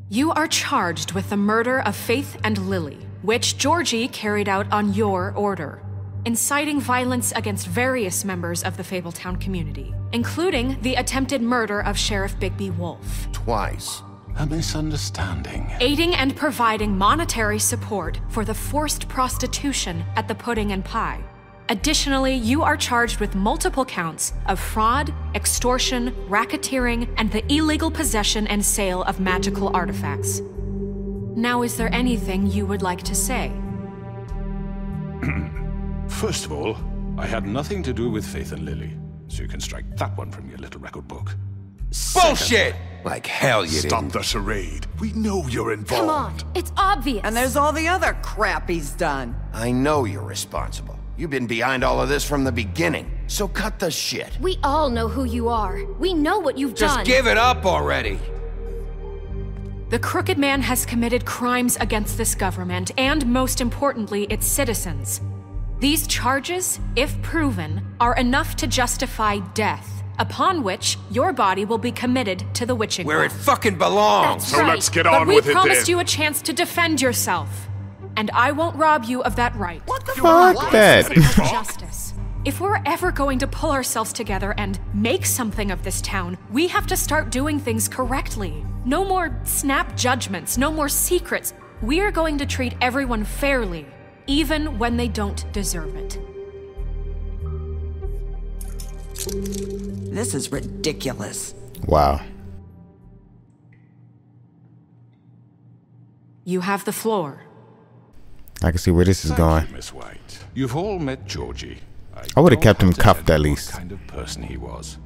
You are charged with the murder of Faith and Lily, which Georgie carried out on your order, inciting violence against various members of the Fabletown community, including the attempted murder of Sheriff Bigby Wolf. Twice. A misunderstanding. Aiding and providing monetary support for the forced prostitution at the Pudding and Pie. Additionally, you are charged with multiple counts of fraud, extortion, racketeering, and the illegal possession and sale of magical artifacts. Now, is there anything you would like to say? First of all, I had nothing to do with Faith and Lily, so you can strike that one from your little record book. Bullshit! Like hell you Stop didn't. the charade. We know you're involved. Come on, it's obvious. And there's all the other crap he's done. I know you're responsible. You've been behind all of this from the beginning, so cut the shit. We all know who you are. We know what you've Just done. give it up already. The Crooked Man has committed crimes against this government and, most importantly, its citizens. These charges, if proven, are enough to justify death, upon which your body will be committed to the witching Where it well. fucking belongs. So let's get on but with we it then. promised you a chance to defend yourself, and I won't rob you of that right. Fuck that. Justice. If we're ever going to pull ourselves together and make something of this town, we have to start doing things correctly. No more snap judgments, no more secrets. We are going to treat everyone fairly, even when they don't deserve it. This is ridiculous. Wow. You have the floor. I can see where this is Thank going. you, Miss White. You've all met Georgie. I would've don't kept him have to cuffed tell at you least. What kind of person he was.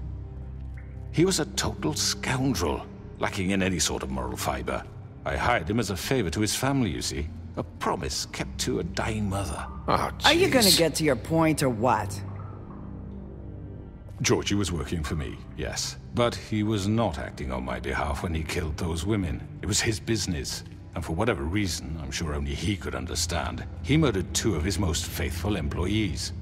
He was a total scoundrel, lacking in any sort of moral fiber. I hired him as a favor to his family, you see. A promise kept to a dying mother. Oh, Are you gonna jeez. get to your point or what? Georgie was working for me, yes. But he was not acting on my behalf when he killed those women. It was his business. And for whatever reason, I'm sure only he could understand, he murdered 2 of his most faithful employees.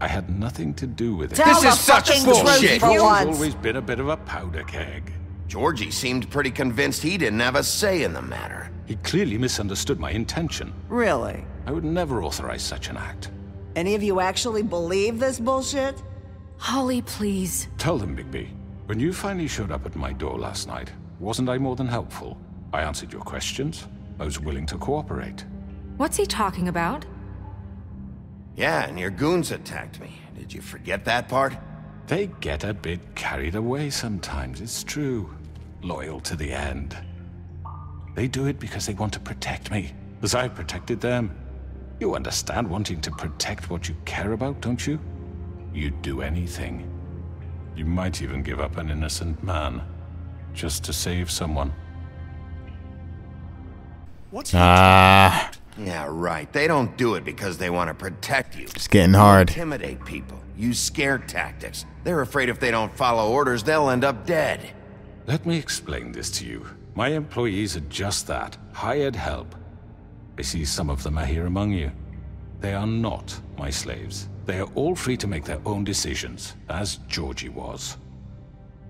I had nothing to do with it. Tell This is the such fucking bullshit. truth for Georgie's once. always been a bit of a powder keg. Georgie seemed pretty convinced he didn't have a say in the matter. He clearly misunderstood my intention. Really? I would never authorize such an act. Any of you actually believe this bullshit? Holly, please. Tell them, Bigby. When you finally showed up at my door last night, wasn't I more than helpful? I answered your questions. I was willing to cooperate. What's he talking about? Yeah, and your goons attacked me. Did you forget that part? They get a bit carried away sometimes, it's true. Loyal to the end. They do it because they want to protect me, as I've protected them. You understand wanting to protect what you care about, don't you? You'd do anything. You might even give up an innocent man, just to save someone. Ah, Yeah, right. They don't do it because they want to protect you. it's getting hard. Intimidate people. Use scare tactics. They're afraid if they don't follow orders, they'll end up dead. Let me explain this to you. My employees are just that, hired help. I see some of them are here among you. They are not my slaves. They are all free to make their own decisions, as Georgie was.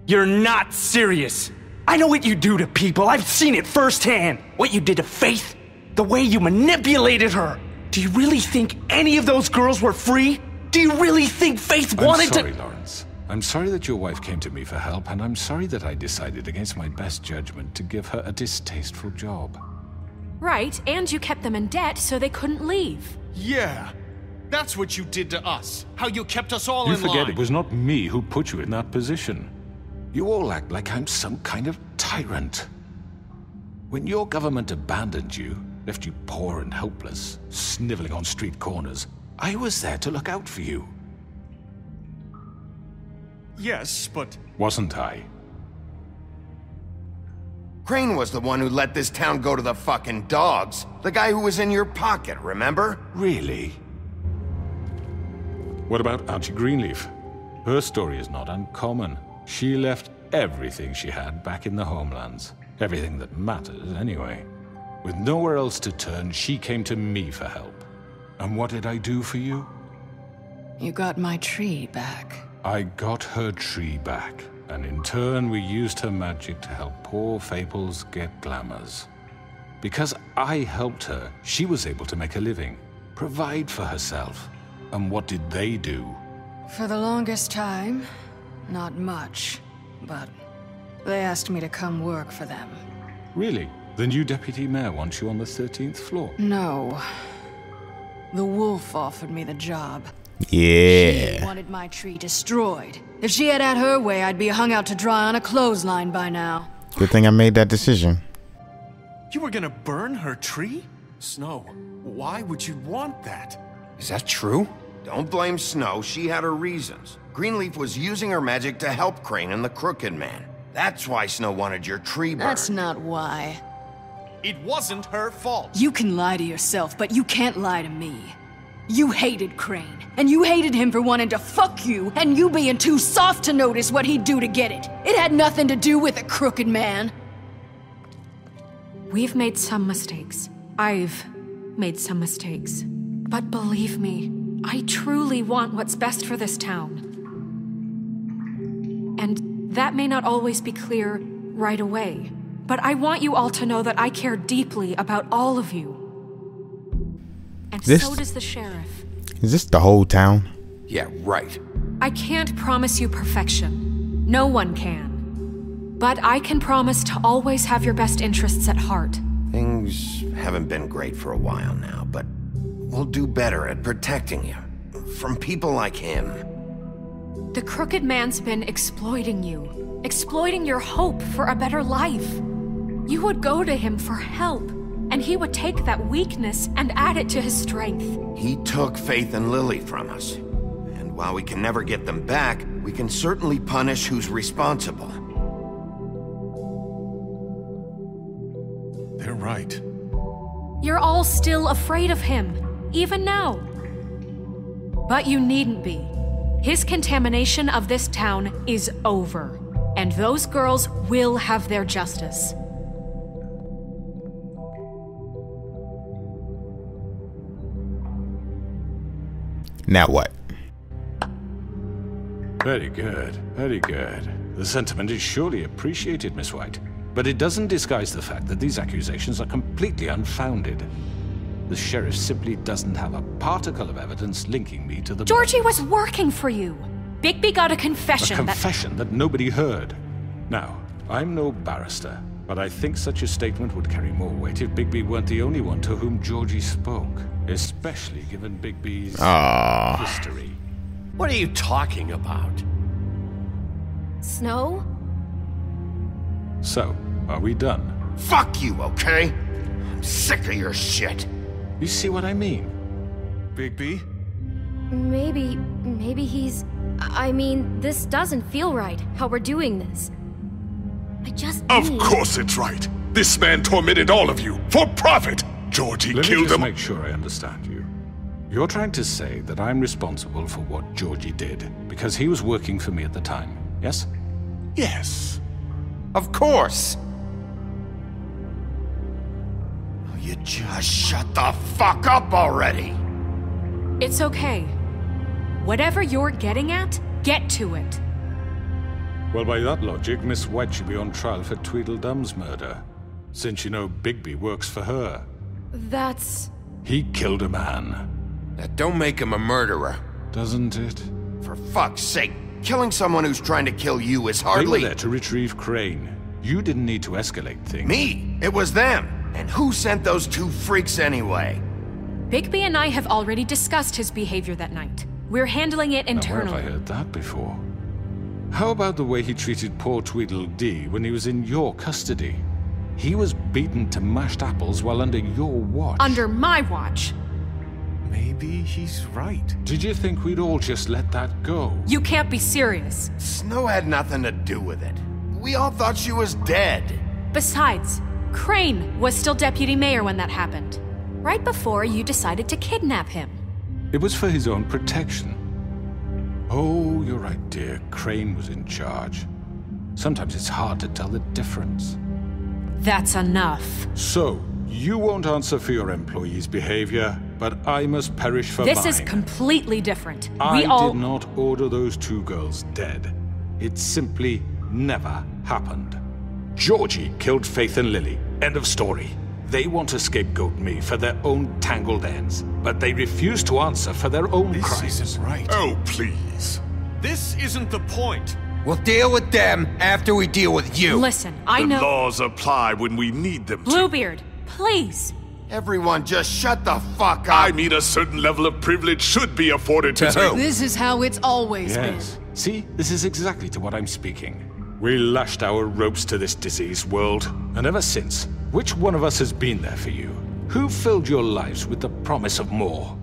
You're not serious. I know what you do to people. I've seen it firsthand. What you did to Faith. The way you manipulated her. Do you really think any of those girls were free? Do you really think Faith wanted to— I'm sorry, Lawrence. I'm sorry that your wife came to me for help, and I'm sorry that I decided against my best judgment to give her a distasteful job. Right, and you kept them in debt so they couldn't leave. Yeah. That's what you did to us. How you kept us all You in line. forget it was not me who put you in that position. You all act like I'm some kind of tyrant. When your government abandoned you, left you poor and helpless, sniveling on street corners, I was there to look out for you. Yes, but... Wasn't I? Crane was the one who let this town go to the fucking dogs. The guy who was in your pocket, remember? Really? What about Auntie Greenleaf? Her story is not uncommon. She left everything she had back in the homelands. Everything that matters, anyway. With nowhere else to turn, she came to me for help. And what did I do for you? You got my tree back. I got her tree back, and in turn we used her magic to help poor Fables get glamours. Because I helped her, she was able to make a living, provide for herself. And what did they do? For the longest time, not much, but they asked me to come work for them. Really? The new deputy mayor wants you on the 13th floor? No. The wolf offered me the job. Yeah. She wanted my tree destroyed. If she had her way, I'd be hung out to dry on a clothesline by now. Good thing I made that decision. You were gonna burn her tree? Snow, why would you want that? Is that true? Don't blame Snow, she had her reasons. Greenleaf was using her magic to help Crane and the Crooked Man. That's why Snow wanted your tree burned. That's not why. It wasn't her fault. You can lie to yourself, but you can't lie to me. You hated Crane, and you hated him for wanting to fuck you, and you being too soft to notice what he'd do to get it. It had nothing to do with the Crooked Man. We've made some mistakes. I've made some mistakes. But believe me, I truly want what's best for this town. And that may not always be clear right away, but I want you all to know that I care deeply about all of you. And so does the sheriff. Is this the whole town? Yeah, right. I can't promise you perfection. No one can. But I can promise to always have your best interests at heart. Things haven't been great for a while now, but we'll do better at protecting you. From people like him. The Crooked Man's been exploiting you. Exploiting your hope for a better life. You would go to him for help, and he would take that weakness and add it to his strength. He took Faith and Lily from us. And while we can never get them back, we can certainly punish who's responsible. They're right. You're all still afraid of him, even now. But you needn't be. His contamination of this town is over, and those girls will have their justice. Now what? Very good, very good. The sentiment is surely appreciated, Miss White. But it doesn't disguise the fact that these accusations are completely unfounded. The sheriff simply doesn't have a particle of evidence linking me to the... Georgie was working for you. Bigby got a confession. A confession that nobody heard. Now, I'm no barrister, but I think such a statement would carry more weight if Bigby weren't the only one to whom Georgie spoke. Especially given Bigby's history. What are you talking about? Snow? So, are we done? Fuck you, okay? I'm sick of your shit. You see what I mean? Bigby? Maybe he's... I mean, this doesn't feel right, how we're doing this. I just Of course it's right. This man tormented all of you, for profit! Georgie Let killed me just them. make sure I understand you. You're trying to say that I'm responsible for what Georgie did, because he was working for me at the time, yes? Yes. Of course! You just shut the fuck up already! It's okay. Whatever you're getting at, get to it. Well, by that logic, Miss White should be on trial for Tweedledum's murder, since you know Bigby works for her. That's... He killed a man. That don't make him a murderer. Doesn't it? For fuck's sake, killing someone who's trying to kill you is They were hardly... there to retrieve Crane. You didn't need to escalate things. Me? It was them. And who sent those two freaks anyway? Bigby and I have already discussed his behavior that night. We're handling it internally. Now, where have I heard that before? How about the way he treated poor Tweedledee when he was in your custody? He was beaten to mashed apples while under your watch. Under my watch. Maybe he's right. Did you think we'd all just let that go? You can't be serious. Snow had nothing to do with it. We all thought she was dead. Besides, Crane was still deputy mayor when that happened. Right before you decided to kidnap him. It was for his own protection. Oh, you're right, dear. Crane was in charge. Sometimes it's hard to tell the difference. That's enough. So, you won't answer for your employees' behavior, but I must perish for mine. This is completely different. I did not order those two girls dead. It simply never happened. Georgie killed Faith and Lily. End of story. They want to scapegoat me for their own tangled ends, but they refuse to answer for their own crimes. This isn't right. Oh, please. This isn't the point. We'll deal with them after we deal with you. Listen, I The know... laws apply when we need them to. Bluebeard, please. Everyone just shut the fuck up. I mean, a certain level of privilege should be afforded to who? This is how it's always Yes. been. See, this is exactly to what I'm speaking. We lashed our ropes to this diseased world, and ever since, which one of us has been there for you? Who filled your lives with the promise of more?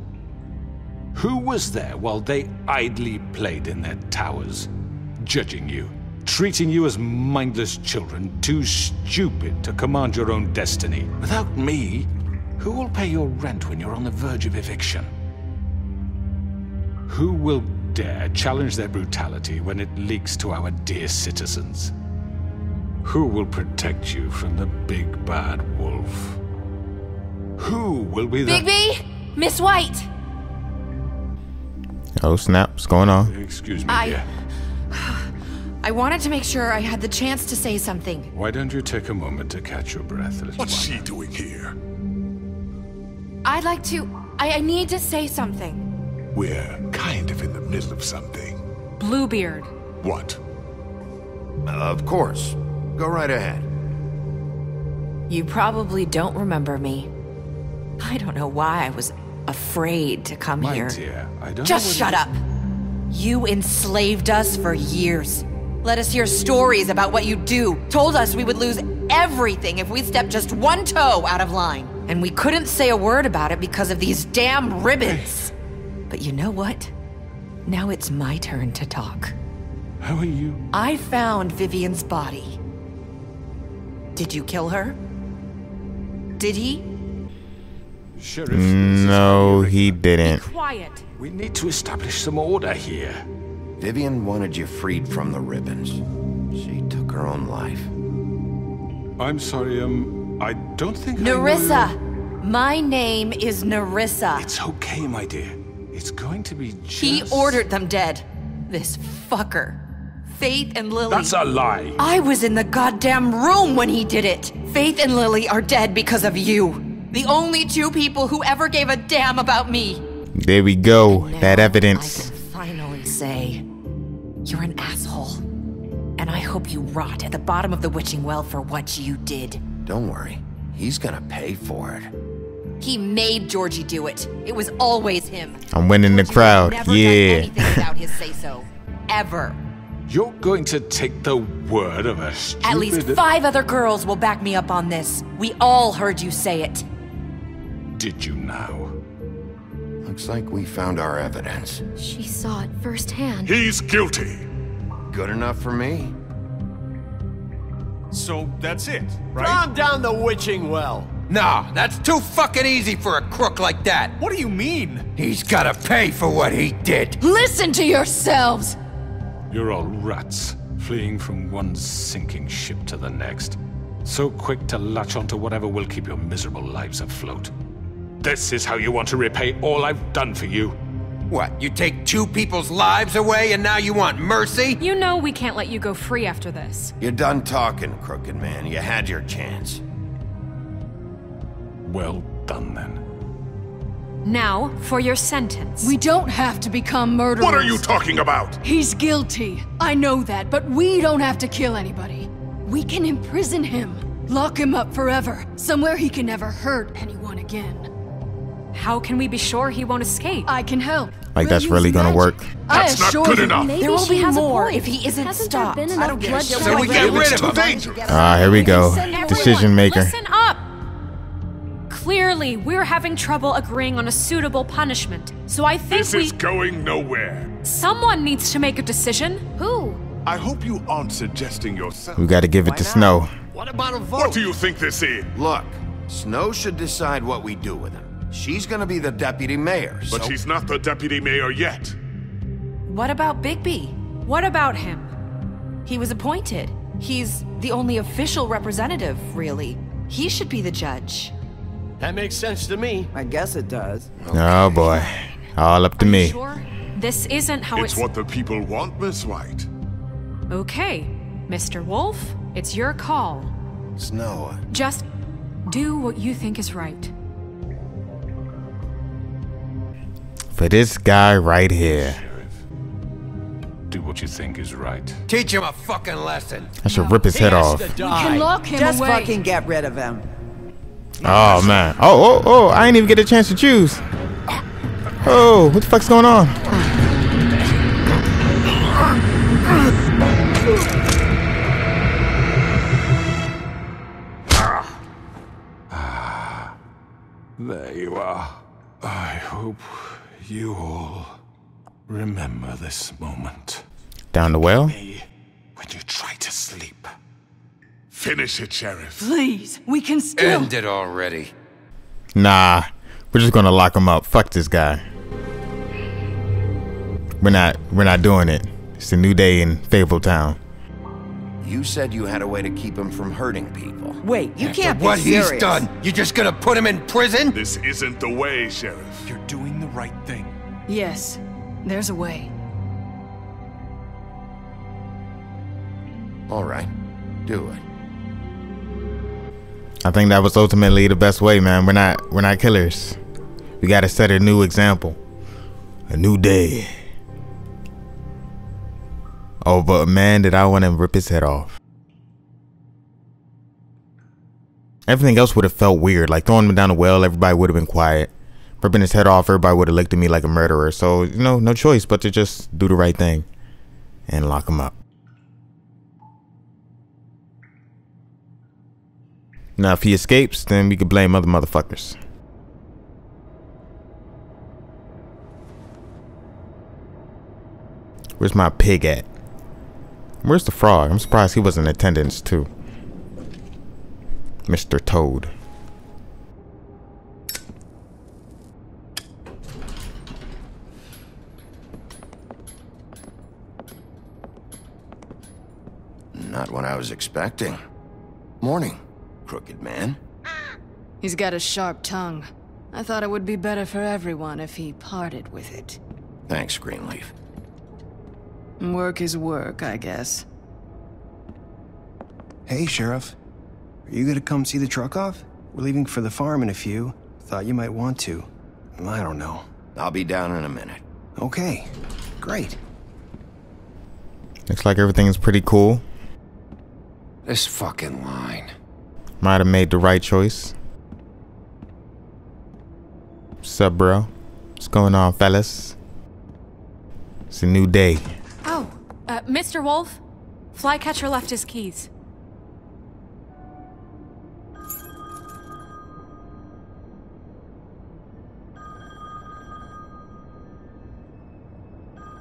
Who was there while they idly played in their towers, judging you, treating you as mindless children, too stupid to command your own destiny? Without me, who will pay your rent when you're on the verge of eviction? Who will dare challenge their brutality when it leaks to our dear citizens? Who will protect you from the big bad wolf? Who will be the— Bigby! Miss White! Oh snap, what's going on? Excuse me, dear. I wanted to make sure I had the chance to say something. Why don't you take a moment to catch your breath, little What's one? she doing here? I'd like to... I need to say something. We're kind of in the middle of something. Bluebeard. What? Of course. Go right ahead. You probably don't remember me. I don't know why I was afraid to come My here. dear, I don't Just know what shut up! You enslaved us for years. Let us hear stories about what you do. Told us we would lose everything if we stepped just one toe out of line. And we couldn't say a word about it because of these damn ribbons. But you know what? Now it's my turn to talk. How are you? I found Vivian's body. Did you kill her? Did he? Sheriff, No, he didn't. Quiet. we need to establish some order here. Vivian wanted you freed from the ribbons. She took her own life. I'm sorry, I don't think Nerissa! My name is Nerissa. It's okay, my dear. It's going to be just... He ordered them dead. This fucker. Faith and Lily. That's a lie. I was in the goddamn room when he did it. Faith and Lily are dead because of you. The only two people who ever gave a damn about me. There we go. That I evidence. can finally say, you're an asshole. And I hope you rot at the bottom of the witching well for what you did. Don't worry. He's gonna pay for it. He made Georgie do it. It was always him. I'm winning the crowd. Never done Yeah. anything without his say-so. Ever. You're going to take the word of a stupid... At least 5 other girls will back me up on this. We all heard you say it. Did you now? Looks like we found our evidence. She saw it firsthand. He's guilty. Good enough for me. So that's it, right? Calm down the witching well. Nah, that's too fucking easy for a crook like that. What do you mean? He's gotta pay for what he did. Listen to yourselves! You're all rats, fleeing from one sinking ship to the next. So quick to latch onto whatever will keep your miserable lives afloat. This is how you want to repay all I've done for you? What, you take 2 people's lives away and now you want mercy? You know we can't let you go free after this. You're done talking, Crooked Man. You had your chance. Well done, then. Now, for your sentence. We don't have to become murderers. What are you talking about? He's guilty. I know that, but we don't have to kill anybody. We can imprison him. Lock him up forever. Somewhere he can never hurt anyone again. How can we be sure he won't escape? I can help. Like that's really gonna work? That's not good enough. Maybe there will be more if he isn't stopped. I don't get it. So we get rid of him. Here we go. Decision maker. Listen up! Clearly, we're having trouble agreeing on a suitable punishment. So I think this is going nowhere. Someone needs to make a decision. Who? I hope you aren't suggesting yourself. We gotta give it to Snow. What about a vote? What do you think this is? Look, Snow should decide what we do with him. She's gonna be the deputy mayor, But she's not the deputy mayor yet. What about Bigby? What about him? He was appointed. He's the only official representative, really. He should be the judge. That makes sense to me. I guess it does. Oh boy. All up to me. Sure? This isn't how It's what the people want, Miss White. Okay, Mr. Wolf, it's your call. Snow. Just do what you think is right. For this guy right here. Do what you think is right. Teach him a fucking lesson. I should rip his head off. We can lock him Just away. fucking get rid of him. Oh man. Oh, I didn't even get a chance to choose. Oh, what the fuck's going on? There you are. I hope you all remember this moment. Down the well? When you try to sleep. Finish it, Sheriff. Please, we can still... End it already. Nah, we're just gonna lock him up. Fuck this guy. We're not doing it. It's a new day in Fabletown. You said you had a way to keep him from hurting people. Wait, you can't be What serious. he's done, you just gonna put him in prison? This isn't the way, Sheriff. You're doing the right thing. Yes, there's a way. All right, do it. I think that was ultimately the best way, man. We're not killers. We gotta set a new example. A new day. Oh, but man, did I want to rip his head off. Everything else would have felt weird. Like throwing him down the well, everybody would have been quiet. Ripping his head off, everybody would have looked at me like a murderer. So, you know, no choice but to just do the right thing and lock him up. Now, if he escapes, then we could blame other motherfuckers. Where's my pig at? Where's the frog? I'm surprised he was in attendance too. Mr. Toad. Not what I was expecting. Morning, Crooked Man. He's got a sharp tongue. I thought it would be better for everyone if he parted with it. Thanks, Greenleaf. Work is work, I guess. Hey, Sheriff. Are you gonna come see the truck off? We're leaving for the farm in a few. Thought you might want to. I don't know. I'll be down in a minute. Okay, great. Looks like everything's pretty cool. This fucking line. Might have made the right choice. What's up, bro? What's going on, fellas? It's a new day. Oh, Mr. Wolf, Flycatcher left his keys.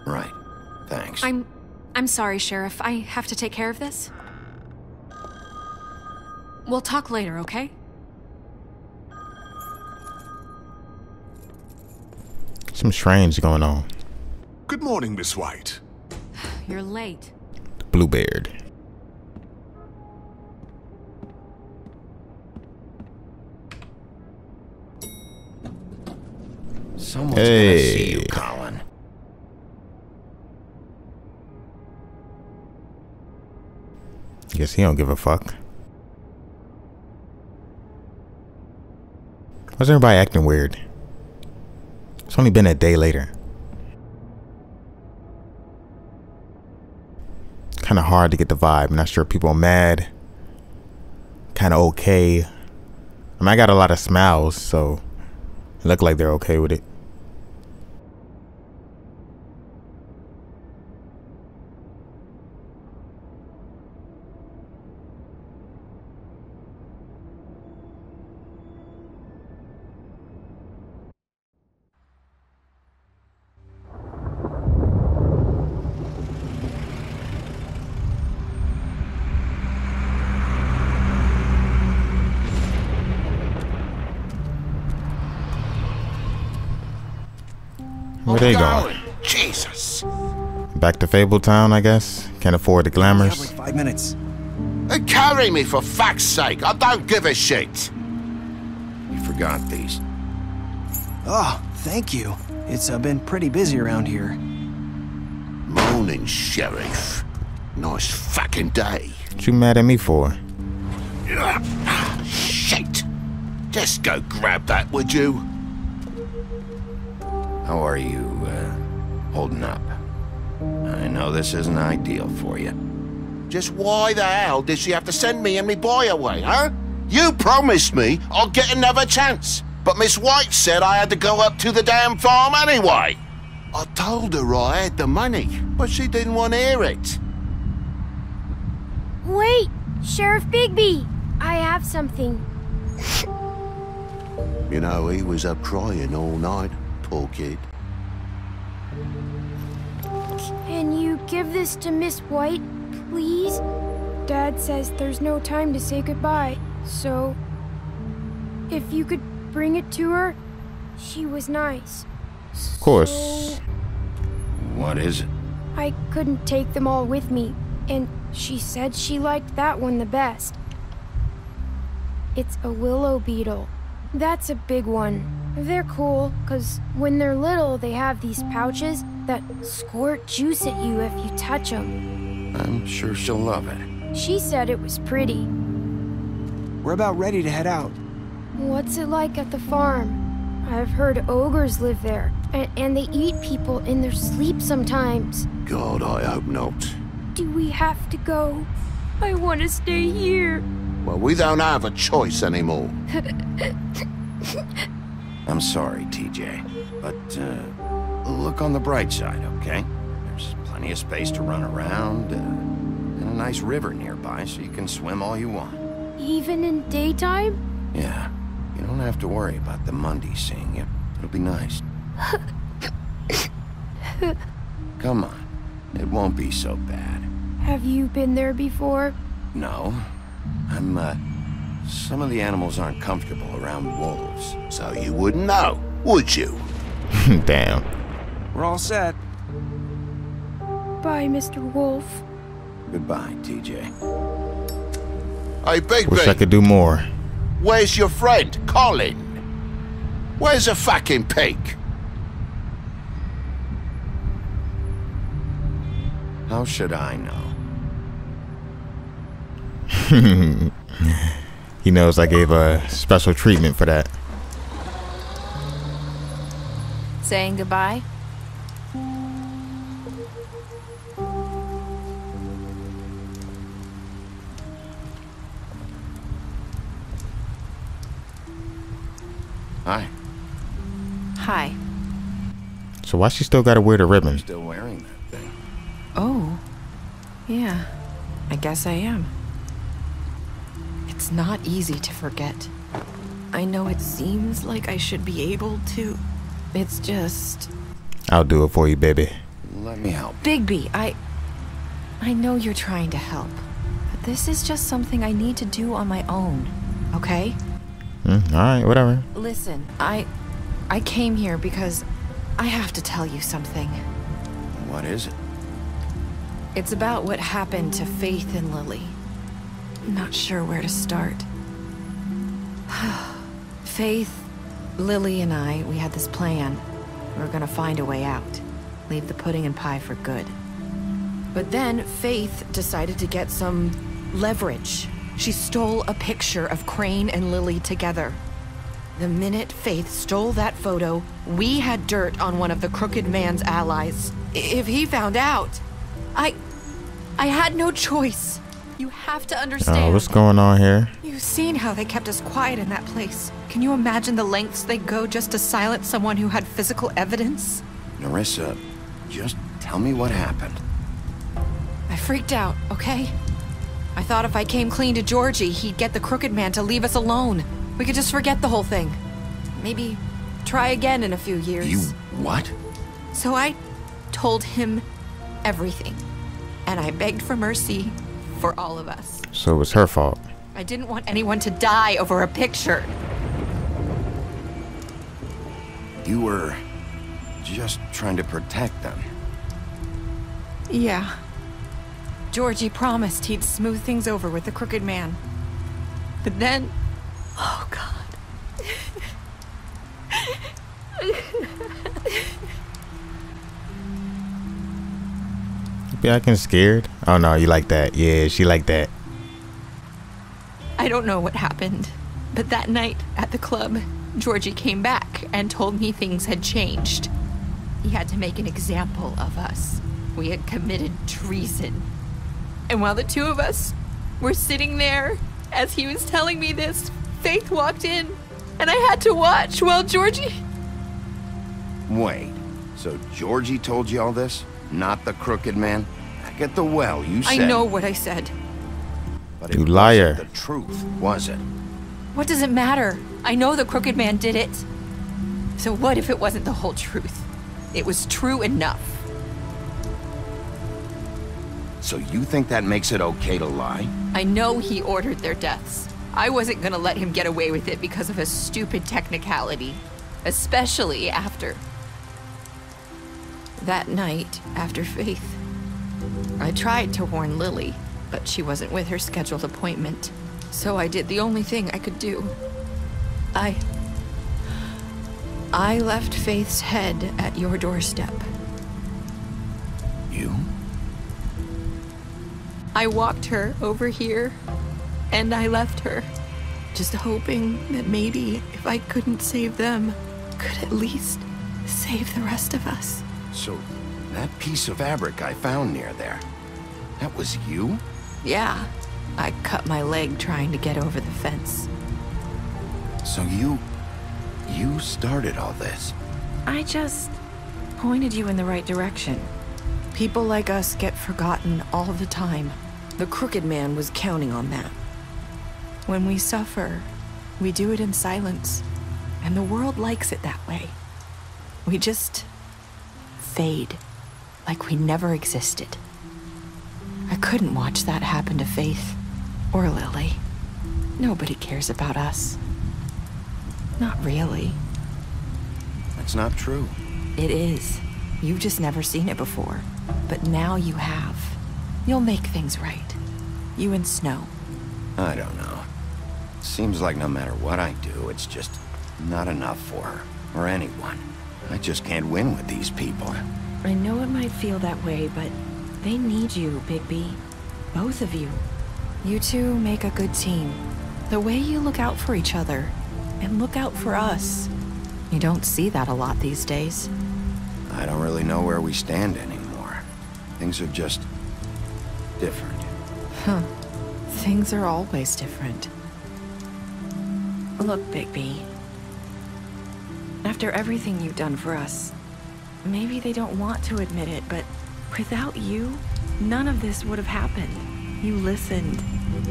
Right. Thanks. I'm sorry, Sheriff. I have to take care of this. We'll talk later, okay? Some strange going on. Good morning, Miss White. You're late. Bluebeard. So, Someone's gonna see you, Colin. Guess he don't give a fuck. Why's everybody acting weird? It's only been a day later. Kind of hard to get the vibe. I'm not sure if people are mad. Kind of okay. I mean, I got a lot of smiles, so it look like they're okay with it. Where they going? Jesus. Back to Fabletown, I guess. Can't afford the glamours. Like 5 minutes. Carry me for fuck's sake. I don't give a shit. You forgot these. Oh, thank you. It's been pretty busy around here. Morning, Sheriff. Nice fucking day. What you mad at me for? Shit. Just go grab that, would you? How are you, holding up? I know this isn't ideal for you. Just why the hell did she have to send me and me boy away, huh? You promised me I'll get another chance, but Miss White said I had to go up to the damn farm anyway. I told her I had the money, but she didn't want to hear it. Wait, Sheriff Bigby, I have something. You know, he was up crying all night. Poor kid. Can you give this to Miss White, please? Dad says there's no time to say goodbye, so if you could bring it to her, she was nice. Of course. What is it? I couldn't take them all with me, and she said she liked that one the best. It's a willow beetle. That's a big one. They're cool, because when they're little, they have these pouches that squirt juice at you if you touch them. I'm sure she'll love it. She said it was pretty. We're about ready to head out. What's it like at the farm? I've heard ogres live there, and they eat people in their sleep sometimes. God, I hope not. Do we have to go? I want to stay here. Well, we don't have a choice anymore. I'm sorry, TJ, but look on the bright side, okay? There's plenty of space to run around, and a nice river nearby, so you can swim all you want. Even in daytime? Yeah, you don't have to worry about the Mundies seeing you. It'll be nice. Come on, it won't be so bad. Have you been there before? No. Some of the animals aren't comfortable around wolves, so you wouldn't know, would you? Damn. We're all set. Bye, Mr. Wolf. Goodbye, TJ. Hey, Bigby! Wish I could do more. Where's your friend, Colin? Where's the fucking pig? How should I know? He knows I gave a special treatment for that. Saying goodbye? Hi. Hi. So why she still gotta wear the ribbon? Still wearing that thing. Oh. Yeah. I guess I am. It's not easy to forget. I know it seems like I should be able to. It's just... I'll do it for you, baby. Let me help. Bigby, I know you're trying to help, but this is just something I need to do on my own, okay? Alright, whatever. Listen, I came here because I have to tell you something. What is it? It's about what happened to Faith and Lily. I'm not sure where to start. Faith, Lily, and we had this plan. We were gonna find a way out. Leave the pudding and pie for good. But then Faith decided to get some leverage. She stole a picture of Crane and Lily together. The minute Faith stole that photo, we had dirt on one of the Crooked Man's allies. If he found out, I had no choice. You have to understand. What's going on here? You've seen how they kept us quiet in that place. Can you imagine the lengths they'd go just to silence someone who had physical evidence? Nerissa, just tell me what happened. I freaked out, okay? I thought if I came clean to Georgie, he'd get the Crooked Man to leave us alone. We could just forget the whole thing. Maybe try again in a few years. You what? So I told him everything. And I begged for mercy for all of us. So it was her fault. I didn't want anyone to die over a picture. You were just trying to protect them. Yeah. Georgie promised he'd smooth things over with the Crooked Man. But then... Oh, God. Be acting scared? Oh no, you like that. Yeah, she like that. I don't know what happened, but that night at the club, Georgie came back and told me things had changed. He had to make an example of us. We had committed treason. And while the two of us were sitting there, as he was telling me this, Faith walked in, and I had to watch while Georgie... Wait, so Georgie told you all this? Not the Crooked Man? Back at the well, you said... I know what I said. But you liar. The truth, was it? What does it matter? I know the Crooked Man did it. So what if it wasn't the whole truth? It was true enough. So you think that makes it okay to lie? I know he ordered their deaths. I wasn't gonna let him get away with it because of a stupid technicality. Especially after... That night, after Faith, I tried to warn Lily, but she wasn't with her scheduled appointment. So I did the only thing I could do. I left Faith's head at your doorstep. You? I walked her over here, and I left her, just hoping that maybe if I couldn't save them, could at least save the rest of us. So, that piece of fabric I found near there, that was you? Yeah, I cut my leg trying to get over the fence. So you started all this? I just pointed you in the right direction. People like us get forgotten all the time. The Crooked Man was counting on that. When we suffer, we do it in silence, and the world likes it that way. We just fade, like we never existed. I couldn't watch that happen to Faith, or Lily. Nobody cares about us. Not really. That's not true. It is. You've just never seen it before. But now you have. You'll make things right. You and Snow. I don't know. Seems like no matter what I do, it's just not enough for her, or anyone. I just can't win with these people. I know it might feel that way, but they need you, Bigby. Both of you. You two make a good team. The way you look out for each other, and look out for us. You don't see that a lot these days. I don't really know where we stand anymore. Things are just different. Huh. Things are always different. Look, Bigby. After everything you've done for us, maybe they don't want to admit it, but without you, none of this would have happened. You listened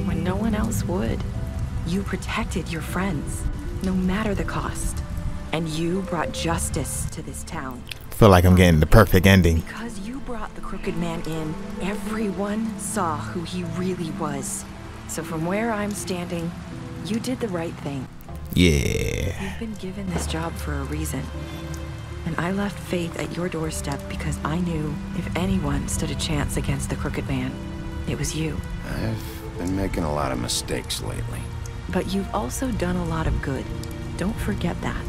when no one else would. You protected your friends, no matter the cost. And you brought justice to this town. I feel like I'm getting the perfect ending. Because you brought the Crooked Man in, everyone saw who he really was. So from where I'm standing, you did the right thing. Yeah. You've been given this job for a reason. And I left Faith at your doorstep because I knew if anyone stood a chance against the Crooked Man, it was you. I've been making a lot of mistakes lately. But you've also done a lot of good. Don't forget that.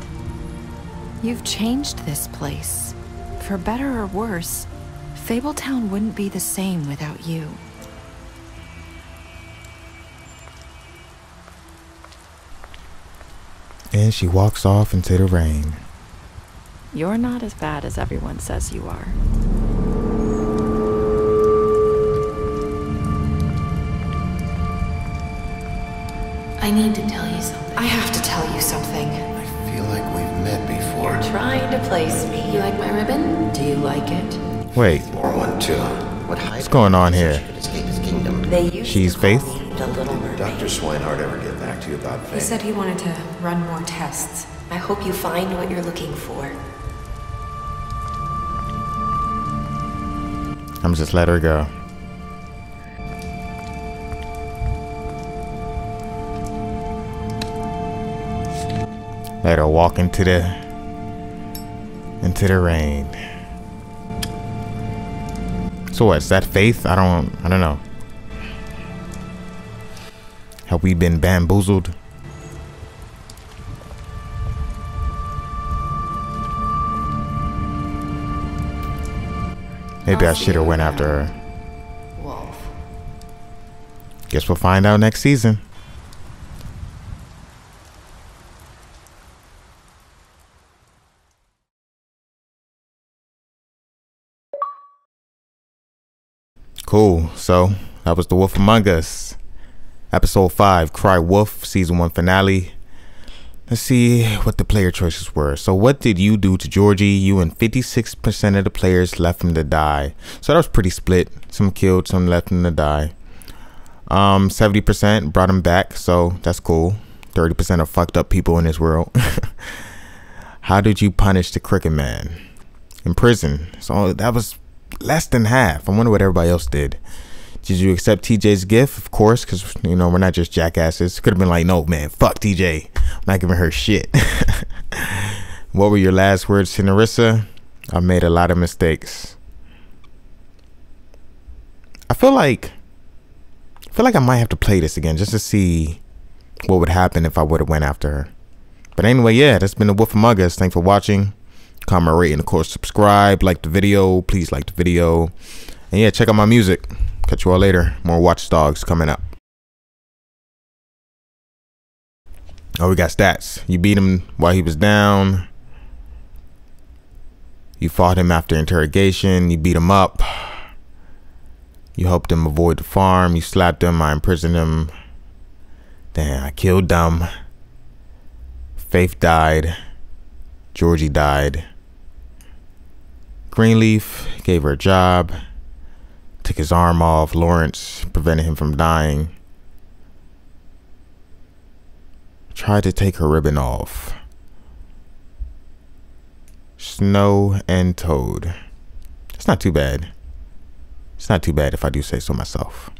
You've changed this place. For better or worse, Fabletown wouldn't be the same without you. And she walks off into the rain. You're not as bad as everyone says you are. I need to tell you something. I have to tell you something. I feel like we've met before. You're trying to place me. You like my ribbon? Do you like it? Wait. More one too. What's going on here? She's Faith? The Little Mermaid. Dr. Swinehart ever get back to you about Faith? He said he wanted to run more tests. I hope you find what you're looking for. I'm just let her go. Let her walk into the rain. So what, is that Faith? I don't know. Have we been bamboozled? Maybe I should have went after her. Wolf. Guess we'll find out next season. Cool. So that was The Wolf Among Us, episode 5, Cry Wolf, season 1 finale. Let's see what the player choices were. So what did you do to Georgie? You and 56% of the players left him to die. So that was pretty split. Some killed, some left him to die. 70% brought him back, so that's cool. 30% of fucked up people in this world. How did you punish the Crooked Man? In prison. So that was less than half. I wonder what everybody else did. Did you accept TJ's gift? Of course, because, you know, we're not just jackasses. Could have been like, no, man, fuck TJ. I'm not giving her shit. What were your last words to Narissa? I made a lot of mistakes. I feel like I might have to play this again just to see what would happen if I would have went after her. But anyway, yeah, that's been The Wolf Among Us. Thanks for watching. Comment, rate, and of course subscribe. Like the video. Please like the video. And yeah, check out my music. Catch you all later. More Watchdogs coming up. Oh, we got stats. You beat him while he was down. You fought him after interrogation. You beat him up. You helped him avoid the farm. You slapped him. I imprisoned him. Damn, I killed them. Faith died. Georgie died. Greenleaf gave her a job. Took his arm off. Lawrence prevented him from dying. Tried to take her ribbon off. Snow and Toad. It's not too bad. It's not too bad if I do say so myself.